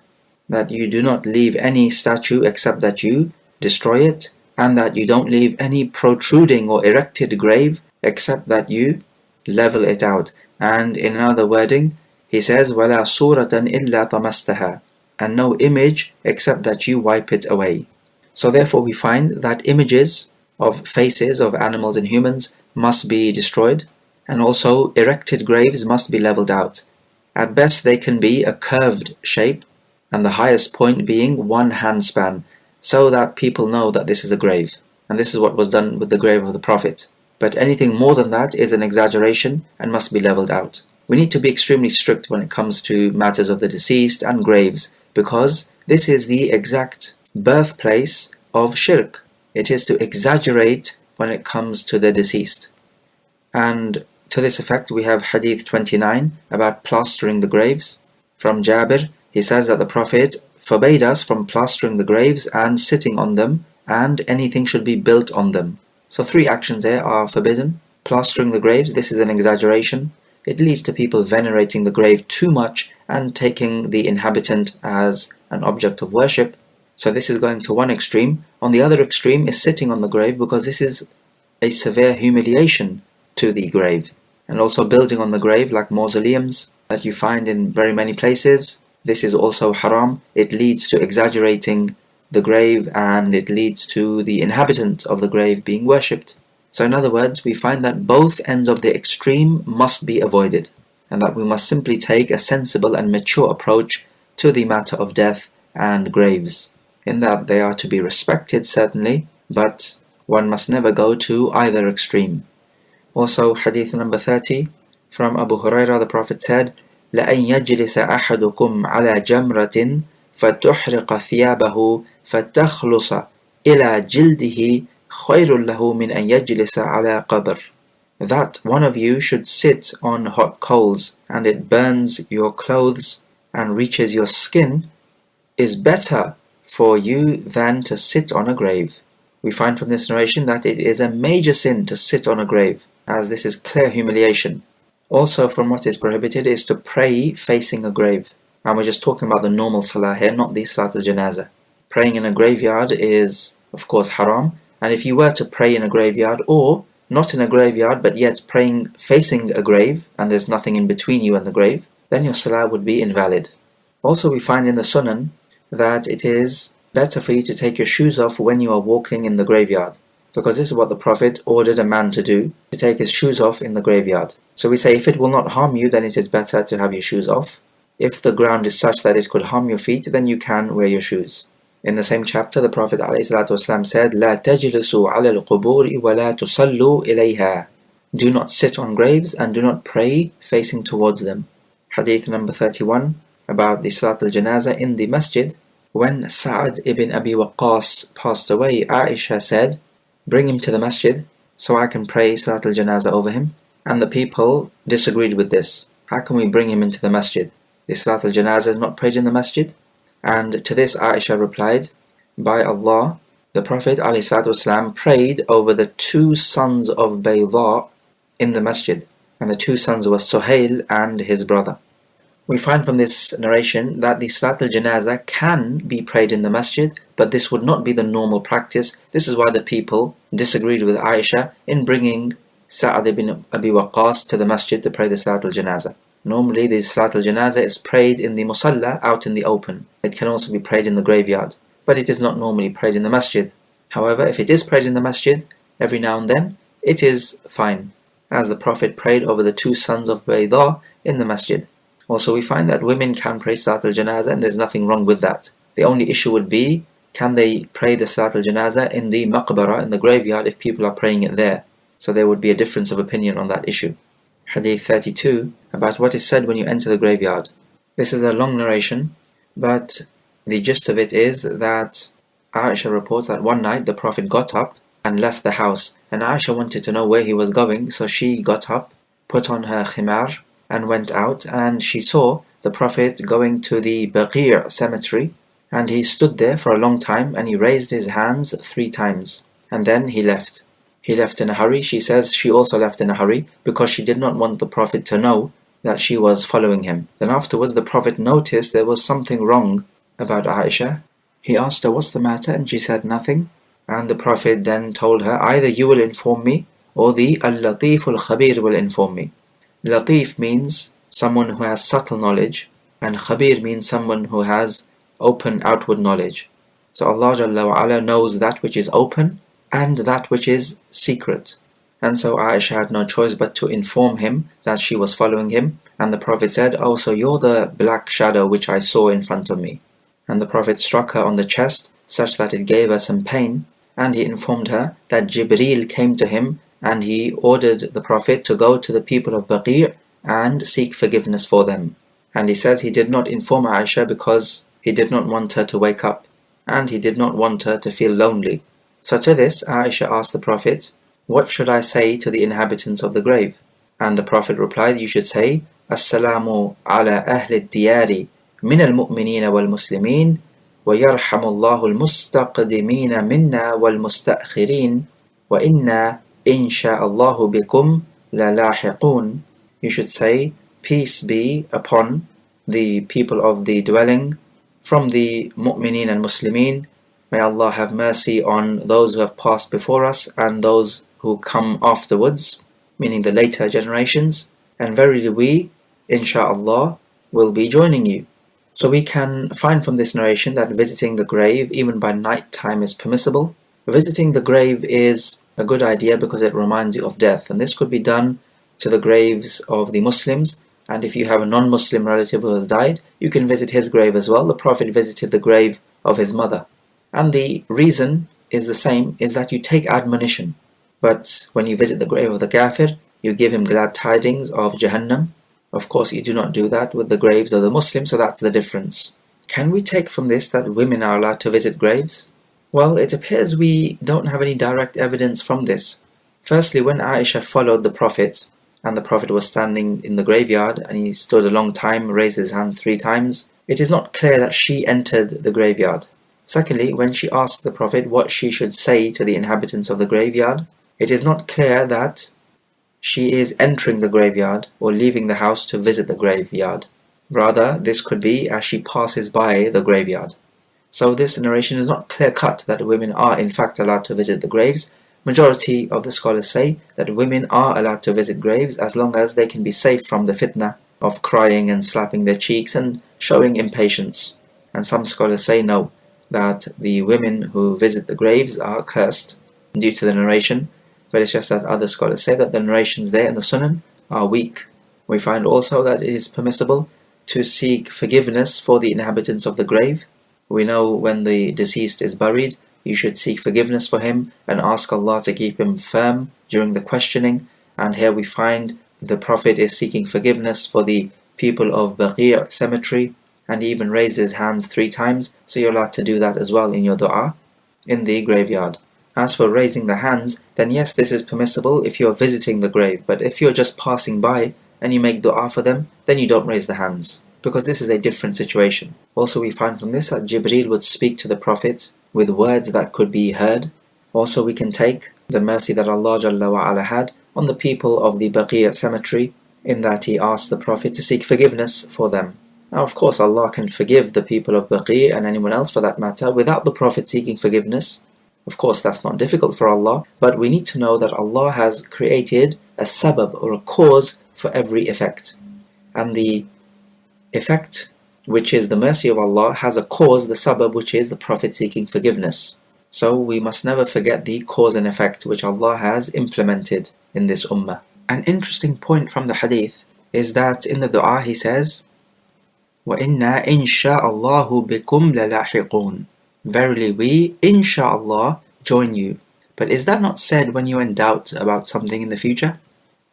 That you do not leave any statue except that you destroy it, and that you don't leave any protruding or erected grave except that you level it out. And in another wording, he says, وَلَا صُورَةً إِلَّا طَمَسْتَهَا, and no image except that you wipe it away. So therefore we find that images of faces of animals and humans must be destroyed, and also erected graves must be leveled out. At best they can be a curved shape, and the highest point being 1 handspan, so that people know that this is a grave. And this is what was done with the grave of the Prophet. But anything more than that is an exaggeration and must be leveled out. We need to be extremely strict when it comes to matters of the deceased and graves, because this is the exact birthplace of shirk. It is to exaggerate when it comes to the deceased. And to this effect we have Hadith 29 about plastering the graves. From Jabir, he says that the Prophet forbade us from plastering the graves and sitting on them, and anything should be built on them. So 3 actions here are forbidden. Plastering the graves, this is an exaggeration. It leads to people venerating the grave too much and taking the inhabitant as an object of worship. So this is going to one extreme. On the other extreme is sitting on the grave, because this is a severe humiliation to the grave. And also building on the grave, like mausoleums that you find in very many places. This is also haram. It leads to exaggerating the grave, and it leads to the inhabitant of the grave being worshipped. So in other words, we find that both ends of the extreme must be avoided, and that we must simply take a sensible and mature approach to the matter of death and graves, in that they are to be respected certainly, but one must never go to either extreme. Also, Hadith number 30, from Abu Hurairah, the Prophet said, لَأَنْ يَجْلِسَ أَحَدُكُمْ عَلَى جَمْرَةٍ فَتُحْرِقَ ثِيَابَهُ فَتَخْلُصَ إِلَى جِلْدِهِ خَيْرٌ لَهُ مِنْ أَنْ يَجْلِسَ عَلَى قَبْرٍ. That one of you should sit on hot coals, and it burns your clothes and reaches your skin, is better for you than to sit on a grave. We find from this narration that it is a major sin to sit on a grave, as this is clear humiliation. Also from what is prohibited is to pray facing a grave. And we're just talking about the normal salah here, not the salat al-janazah. Praying in a graveyard is, of course, haram. And if you were to pray in a graveyard, or not in a graveyard but yet praying facing a grave, and there's nothing in between you and the grave, then your salah would be invalid. Also we find in the sunan that it is better for you to take your shoes off when you are walking in the graveyard, because this is what the Prophet ordered a man to do, to take his shoes off in the graveyard. So we say if it will not harm you, then it is better to have your shoes off. If the ground is such that it could harm your feet, then you can wear your shoes. In the same chapter, the Prophet ﷺ said, لا تجلسوا على القبور ولا تصلوا إليها. Do not sit on graves and do not pray facing towards them. Hadith number 31, about the Salat al-Janaazah in the masjid. When Sa'ad ibn Abi Waqqas passed away, Aisha said, bring him to the masjid so I can pray Salat al-Janaazah over him. And the people disagreed with this. How can we bring him into the masjid? The Salat al-Janaazah is not prayed in the masjid. And to this Aisha replied, by Allah, the Prophet ﷺ prayed over the 2 sons of Bayda in the masjid, and the 2 sons were Suhail and his brother. We find from this narration that the Salat al-Janazah can be prayed in the masjid, but this would not be the normal practice. This is why the people disagreed with Aisha in bringing Sa'ad ibn Abi Waqqas to the masjid to pray the Salat al-Janazah. Normally the Salat al-Janazah is prayed in the musalla, out in the open. It can also be prayed in the graveyard, but it is not normally prayed in the masjid. However, if it is prayed in the masjid, every now and then, it is fine, as the Prophet prayed over the 2 sons of Bayda in the masjid. Also we find that women can pray Salat al-Janazah, and there's nothing wrong with that. The only issue would be, can they pray the Salat al-Janazah in the maqbara, in the graveyard, if people are praying it there? So there would be a difference of opinion on that issue. Hadith 32, about what is said when you enter the graveyard. This is a long narration, but the gist of it is that Aisha reports that one night the Prophet got up and left the house, and Aisha wanted to know where he was going, so she got up, put on her khimar, and went out, and she saw the Prophet going to the Baqi' cemetery, and he stood there for a long time, and he raised his hands 3 times, and then he left. He left in a hurry. She says she also left in a hurry because she did not want the Prophet to know that she was following him. Then afterwards the Prophet noticed there was something wrong about Aisha. He asked her, "What's the matter?" and she said nothing. And the Prophet then told her, "Either you will inform me or the Al-Latif al-Khabir will inform me." Latif means someone who has subtle knowledge, and Khabir means someone who has open outward knowledge. So Allah Jalla wa Ala knows that which is open and that which is secret. And so Aisha had no choice but to inform him that she was following him. And the Prophet said, "Oh, so you're the black shadow which I saw in front of me." And the Prophet struck her on the chest such that it gave her some pain. And he informed her that Jibreel came to him, and he ordered the Prophet to go to the people of Baqi' and seek forgiveness for them. And he says he did not inform Aisha because he did not want her to wake up, and he did not want her to feel lonely. So to this, Aisha asked the Prophet, "What should I say to the inhabitants of the grave?" And the Prophet replied, "You should say, Assalamu ala ahli diyari min al-mu'minina wal-muslimin wa yarhamullahu al-mustaqdimina minna wal-mustakhirin wa inna insha'allahu bikum la lahiqun." You should say, "Peace be upon the people of the dwelling from the mu'mineen and muslimin. May Allah have mercy on those who have passed before us and those who come afterwards," meaning the later generations, "and verily we, insha'Allah, will be joining you." So we can find from this narration that visiting the grave, even by night time, is permissible. Visiting the grave is a good idea because it reminds you of death, and this could be done to the graves of the Muslims. And if you have a non-Muslim relative who has died, you can visit his grave as well. The Prophet visited the grave of his mother. And the reason is the same, is that you take admonition. But when you visit the grave of the kafir, you give him glad tidings of Jahannam. Of course, you do not do that with the graves of the Muslims, so that's the difference. Can we take from this that women are allowed to visit graves? Well, it appears we don't have any direct evidence from this. Firstly, when Aisha followed the Prophet, and the Prophet was standing in the graveyard, and he stood a long time, raised his hand 3 times, it is not clear that she entered the graveyard. Secondly, when she asked the Prophet what she should say to the inhabitants of the graveyard, it is not clear that she is entering the graveyard or leaving the house to visit the graveyard. Rather, this could be as she passes by the graveyard. So this narration is not clear-cut that women are in fact allowed to visit the graves. Majority of the scholars say that women are allowed to visit graves as long as they can be safe from the fitna of crying and slapping their cheeks and showing impatience. And some scholars say no, that the women who visit the graves are cursed due to the narration, but it's just that other scholars say that the narrations there in the Sunan are weak. We find also that it is permissible to seek forgiveness for the inhabitants of the grave. We know when the deceased is buried, you should seek forgiveness for him and ask Allah to keep him firm during the questioning. And here we find the Prophet is seeking forgiveness for the people of Baqi' cemetery, and he even raised his hands 3 times, so you're allowed to do that as well in your dua in the graveyard. As for raising the hands, then yes, this is permissible if you're visiting the grave, but if you're just passing by and you make dua for them, then you don't raise the hands, because this is a different situation. Also, we find from this that Jibreel would speak to the Prophet with words that could be heard. Also, we can take the mercy that Allah Jalla wa Ala had on the people of the Baqi' cemetery, in that He asked the Prophet to seek forgiveness for them. Now, of course, Allah can forgive the people of Baqi' and anyone else for that matter without the Prophet seeking forgiveness. Of course, that's not difficult for Allah, but we need to know that Allah has created a sabab or a cause for every effect. And the effect, which is the mercy of Allah, has a cause, the sabab, which is the Prophet seeking forgiveness. So we must never forget the cause and effect which Allah has implemented in this ummah. An interesting point from the hadith is that in the dua he says, وَإِنَّا إِنْ شَاءَ اللَّهُ بِكُمْ لَلَاحِقُونَ. Verily we, insha'Allah, join you. But is that not said when you're in doubt about something in the future?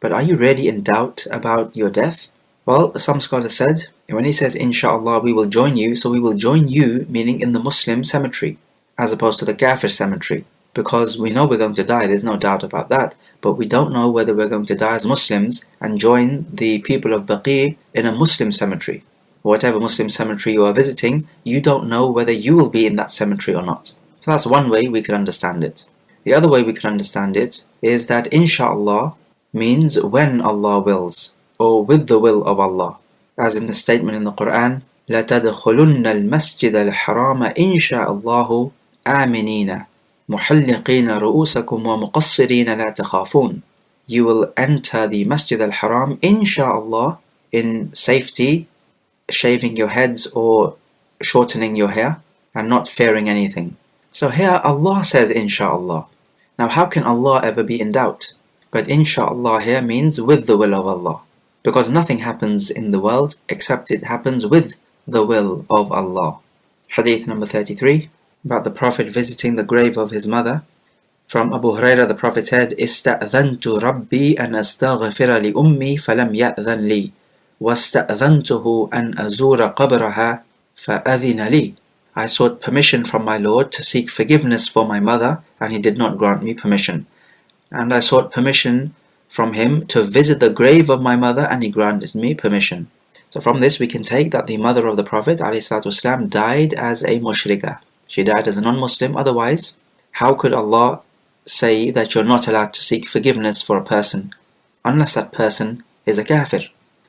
But are you really in doubt about your death? Well, some scholars said, when he says, Inshallah, we will join you, so we will join you, meaning in the Muslim cemetery, as opposed to the Kafir cemetery. Because we know we're going to die, there's no doubt about that. But we don't know whether we're going to die as Muslims and join the people of Baqi in a Muslim cemetery. Whatever Muslim cemetery you are visiting, you don't know whether you will be in that cemetery or not. So that's one way we could understand it. The other way we could understand it is that Inshallah means when Allah wills, or with the will of Allah. As in the statement in the Quran, لَتَدْخُلُنَّ الْمَسْجِدَ الْحَرَامَ إِنْ شَاءَ اللَّهُ آمِنِينَ مُحَلِّقِينَ رُؤُوسَكُمْ وَمُقَصِّرِينَ لَا تَخَافُونَ. You will enter the Masjid al-Haram, Insha'Allah, in safety, shaving your heads or shortening your hair, and not fearing anything. So here Allah says Insha'Allah. Now how can Allah ever be in doubt? But Insha'Allah here means with the will of Allah. Because nothing happens in the world except it happens with the will of Allah. Hadith number 33, about the Prophet visiting the grave of his mother. From Abu Hurairah, the Prophet said, استأذنت ربي أن أستغفر لأمي فلم يأذن لي واستأذنته أن أزور قبرها فأذن لي. I sought permission from my Lord to seek forgiveness for my mother, and he did not grant me permission. And I sought permission from him to visit the grave of my mother, and he granted me permission. So from this we can take that the mother of the Prophet ﷺ died as a mushrikah. She died as a non-Muslim. Otherwise, how could Allah say that you're not allowed to seek forgiveness for a person unless that person is a kafir?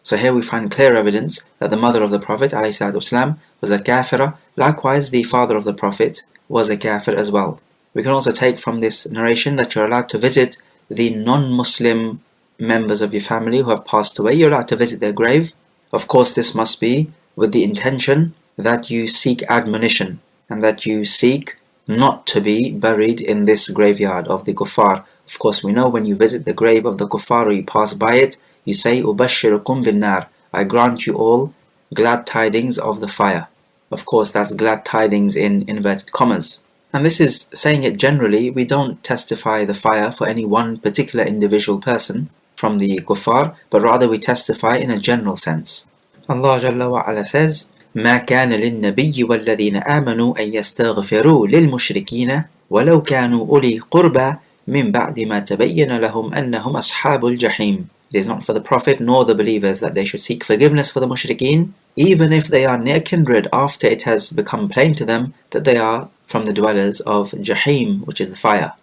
So here we find clear evidence that the mother of the Prophet ﷺ was a kafirah. Likewise, the father of the Prophet was a kafir as well. We can also take from this narration that you're allowed to visit the non-Muslim members of your family who have passed away. You're allowed to visit their grave. Of course, this must be with the intention that you seek admonition and that you seek not to be buried in this graveyard of the kuffar. Of course, we know when you visit the grave of the kuffar or you pass by it, you say, أُبَشِّرُكُمْ بِالنَّارِ, I grant you all glad tidings of the fire. Of course, that's glad tidings in inverted commas. And this is saying it generally. We don't testify the fire for any one particular individual person from the kuffar, but rather we testify in a general sense. Allah Jalla wa Ala says, ما كان للنبي والذين آمنوا أن يستغفروا للمشركين ولو كانوا أولي قربى من بعد ما تبين لهم أنهم أصحاب الجحيم. It is not for the Prophet nor the believers that they should seek forgiveness for the mushrikeen, even if they are near kindred after it has become plain to them that they are from the dwellers of Jahim, which is the fire.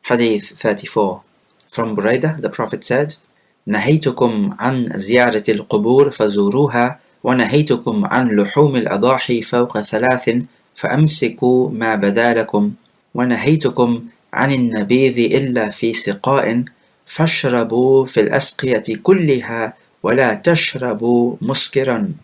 Hadith 34. From Buraidah, the Prophet said, نهيتكم عن زيارة القبور فزوروها ونهيتكم عن لحوم الأضاحي فوق 3 فأمسكوا ما بدا لكم ونهيتكم عن النبيذ إلا في سقاء فاشربوا في الأسقية كلها ولا تشربوا مسكرا.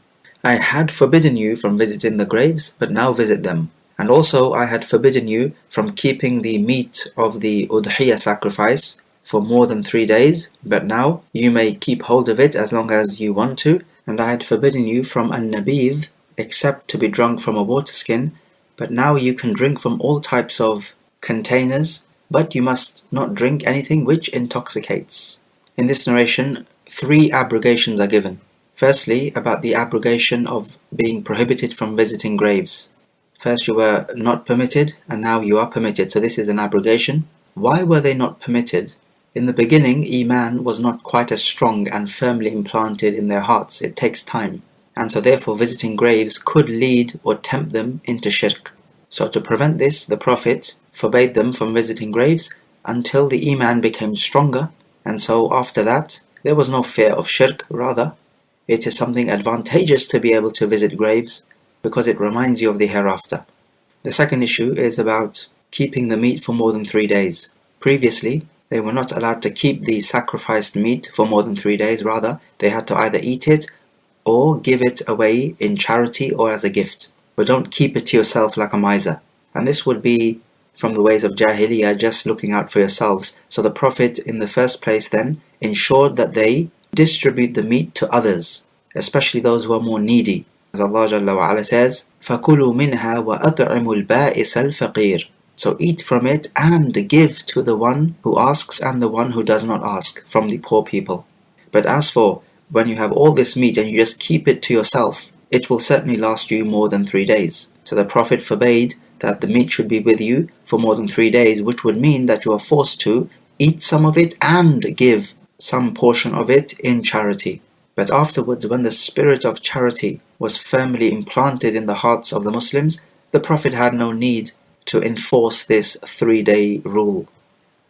I had forbidden you from visiting the graves, but now visit them. And also I had forbidden you from keeping the meat of the udhiyah sacrifice for more than 3 days, but now you may keep hold of it as long as you want to. And I had forbidden you from an-nabidh, except to be drunk from a water skin, but now you can drink from all types of containers, but you must not drink anything which intoxicates. In this narration, 3 abrogations are given. Firstly, about the abrogation of being prohibited from visiting graves. First you were not permitted, and now you are permitted, so this is an abrogation. Why were they not permitted? In the beginning, Iman was not quite as strong and firmly implanted in their hearts. It takes time. And so therefore visiting graves could lead or tempt them into shirk. So to prevent this, the Prophet forbade them from visiting graves until the Iman became stronger. And so after that, there was no fear of shirk. Rather, it is something advantageous to be able to visit graves because it reminds you of the hereafter. The second issue is about keeping the meat for more than 3 days. Previously, they were not allowed to keep the sacrificed meat for more than 3 days. Rather, they had to either eat it or give it away in charity or as a gift. But don't keep it to yourself like a miser. And this would be from the ways of Jahiliyyah, just looking out for yourselves. So the Prophet in the first place then ensured that they distribute the meat to others, especially those who are more needy. As Allah Jalla wa Ala says, فَكُلُوا مِنْهَا وَأَطْعِمُوا الْبَائِسَ الْفَقِيرِ. So eat from it and give to the one who asks and the one who does not ask from the poor people. But as for when you have all this meat and you just keep it to yourself, it will certainly last you more than 3 days. So the Prophet forbade that the meat should be with you for more than 3 days, which would mean that you are forced to eat some of it and give some portion of it in charity. But afterwards, when the spirit of charity was firmly implanted in the hearts of the Muslims, the Prophet had no need to enforce this 3-day rule.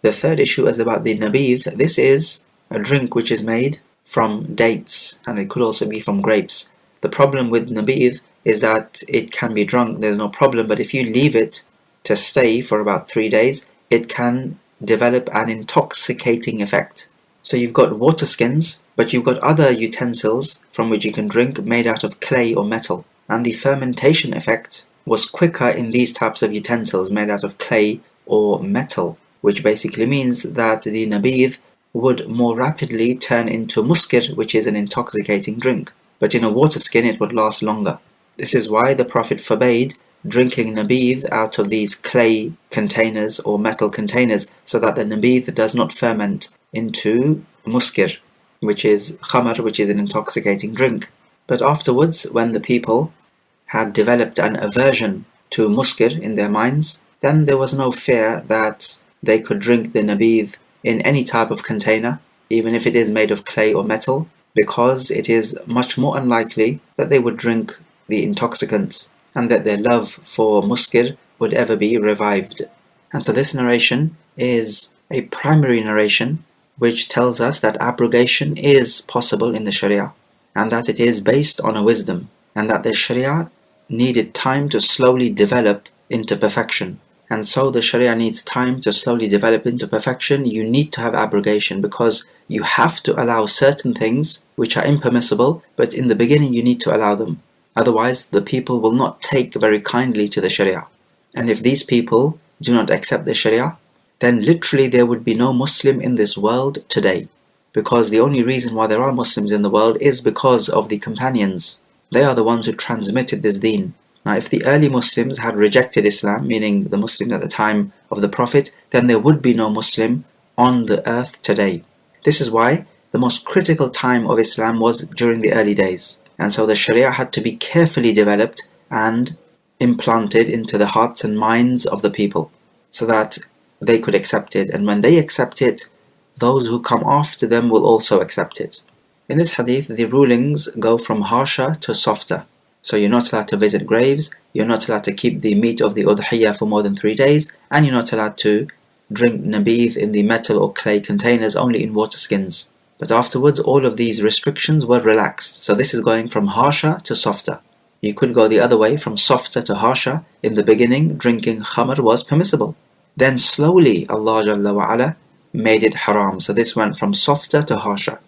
The third issue is about the nabidh. This is a drink which is made from dates, and it could also be from grapes. The problem with nabidh is that it can be drunk, there's no problem, but if you leave it to stay for about 3 days, it can develop an intoxicating effect. So you've got water skins, but you've got other utensils from which you can drink made out of clay or metal. And the fermentation effect was quicker in these types of utensils made out of clay or metal, which basically means that the nabidh would more rapidly turn into muskir, which is an intoxicating drink. But in a water skin, it would last longer. This is why the Prophet forbade drinking nabidh out of these clay containers or metal containers, so that the nabidh does not ferment into muskir, which is khamar, which is an intoxicating drink. But afterwards, when the people had developed an aversion to muskir in their minds, then there was no fear that they could drink the nabidh in any type of container, even if it is made of clay or metal, because it is much more unlikely that they would drink the intoxicant and that their love for muskir would ever be revived. And so this narration is a primary narration which tells us that abrogation is possible in the Sharia, and that it is based on a wisdom, and that the Sharia needed time to slowly develop into perfection. And so the Sharia needs time to slowly develop into perfection. You need to have abrogation because you have to allow certain things which are impermissible, but in the beginning you need to allow them. Otherwise, the people will not take very kindly to the Sharia. And if these people do not accept the Sharia, then literally there would be no Muslim in this world today. Because the only reason why there are Muslims in the world is because of the companions. They are the ones who transmitted this deen. Now, if the early Muslims had rejected Islam, meaning the Muslims at the time of the Prophet, then there would be no Muslim on the earth today. This is why the most critical time of Islam was during the early days. And so the Sharia had to be carefully developed and implanted into the hearts and minds of the people so that they could accept it. And when they accept it, those who come after them will also accept it. In this hadith, the rulings go from harsher to softer. So you're not allowed to visit graves, you're not allowed to keep the meat of the udhiyah for more than 3 days, and you're not allowed to drink nabidh in the metal or clay containers, only in water skins. But afterwards, all of these restrictions were relaxed. So this is going from harsher to softer. You could go the other way, from softer to harsher. In the beginning, drinking khamr was permissible. Then slowly, Allah Jalla wa Ala made it haram. So this went from softer to harsher.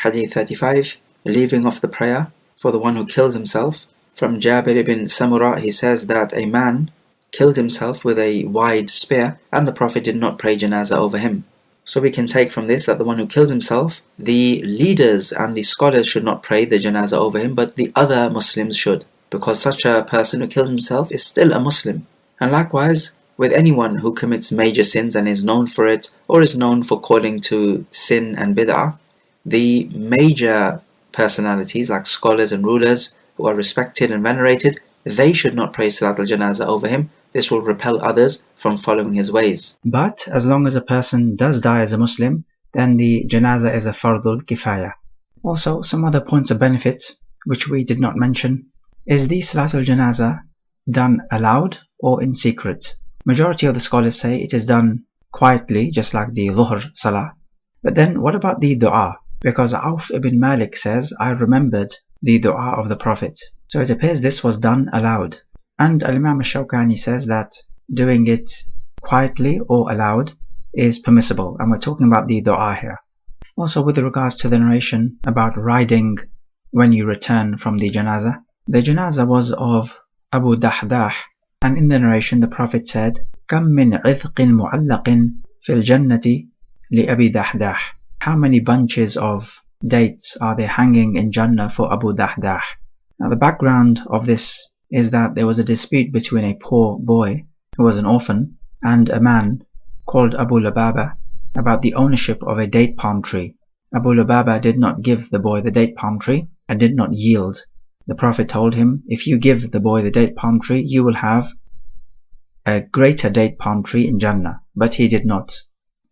Hadith 35, leaving off the prayer for the one who kills himself. From Jabir ibn Samurah, he says that a man killed himself with a wide spear, and the Prophet did not pray Janaazah over him. So we can take from this that the one who kills himself, the leaders and the scholars should not pray the Janaazah over him, but the other Muslims should, because such a person who killed himself is still a Muslim. And likewise, with anyone who commits major sins and is known for it, or is known for calling to sin and bid'ah, the major personalities like scholars and rulers who are respected and venerated, they should not pray Salat al-Janazah over him. This will repel others from following his ways. But as long as a person does die as a Muslim, then the Janazah is a fardul kifaya. Also, some other points of benefit which we did not mention is the Salat al-Janazah done aloud or in secret. Majority of the scholars say it is done quietly, just like the Dhuhr Salah. But then what about the dua? Because Auf ibn Malik says, I remembered the dua of the Prophet. So it appears this was done aloud. And Al-Imam al-Shawkani says that doing it quietly or aloud is permissible. And we're talking about the dua here. Also, with regards to the narration about riding when you return from the Janazah was of Abu Dahdah. And in the narration, the Prophet said, كم من عذق معلق في الجنة لأبي دحداح. How many bunches of dates are there hanging in Jannah for Abu Dahdah? Now the background of this is that there was a dispute between a poor boy who was an orphan and a man called Abu Lubaba about the ownership of a date palm tree. Abu Lubaba did not give the boy the date palm tree and did not yield. The Prophet told him, if you give the boy the date palm tree, you will have a greater date palm tree in Jannah. But he did not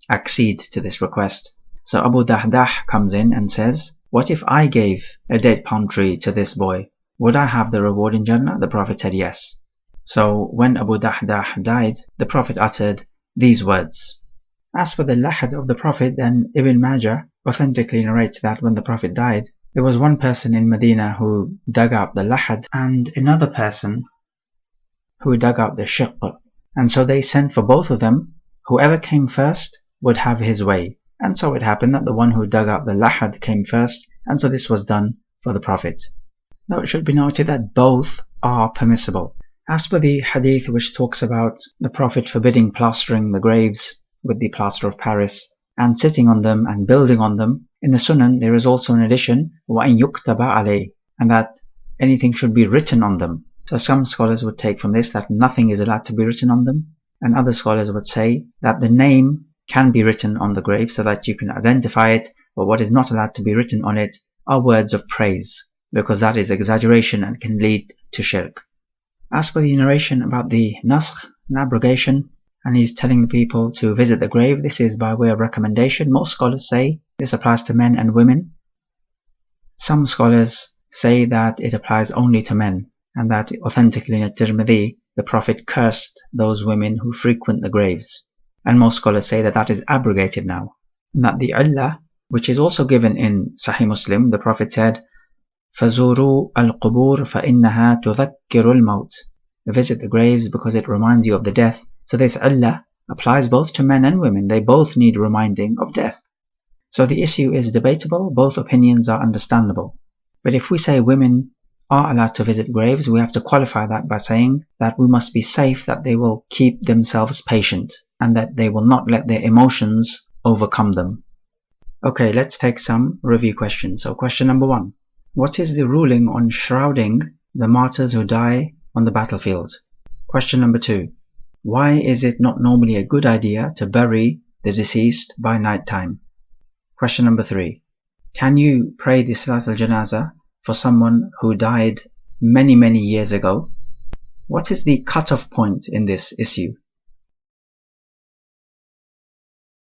accede to this request. So Abu Dahdah comes in and says, what if I gave a date palm tree to this boy? Would I have the reward in Jannah? The Prophet said yes. So when Abu Dahdah died, the Prophet uttered these words. As for the lahad of the Prophet, then Ibn Majah authentically narrates that when the Prophet died, there was one person in Medina who dug out the lahad and another person who dug out the shiq. And so they sent for both of them. Whoever came first would have his way. And so it happened that the one who dug out the lahad came first, and so this was done for the Prophet. Now it should be noted that both are permissible. As for the hadith which talks about the Prophet forbidding plastering the graves with the plaster of Paris and sitting on them and building on them, in the Sunan there is also an addition, وَأَن يُكْتَبَ عَلَيْهِ, and that anything should be written on them. So some scholars would take from this that nothing is allowed to be written on them, and other scholars would say that the name can be written on the grave so that you can identify it, but what is not allowed to be written on it are words of praise, because that is exaggeration and can lead to shirk. As for the narration about the naskh, an abrogation, and he's telling the people to visit the grave, this is by way of recommendation. Most scholars say this applies to men and women. Some scholars say that it applies only to men, and that authentically in At-Tirmidhi, the Prophet cursed those women who frequent the graves. And most scholars say that that is abrogated now. And that the illah, which is also given in Sahih Muslim, the Prophet said, فَزُورُوا الْقُبُورِ فَإِنَّهَا تُذَكِّرُ الْمَوْتِ. Visit the graves because it reminds you of the death. So this illah applies both to men and women. They both need reminding of death. So the issue is debatable. Both opinions are understandable. But if we say women are allowed to visit graves, we have to qualify that by saying that we must be safe that they will keep themselves patient and that they will not let their emotions overcome them. Okay, let's take some review questions. So question number 1. What is the ruling on shrouding the martyrs who die on the battlefield? Question number 2. Why is it not normally a good idea to bury the deceased by night time? Question number 3. Can you pray the Salat al-Janaazah for someone who died many years ago? What is the cutoff point in this issue?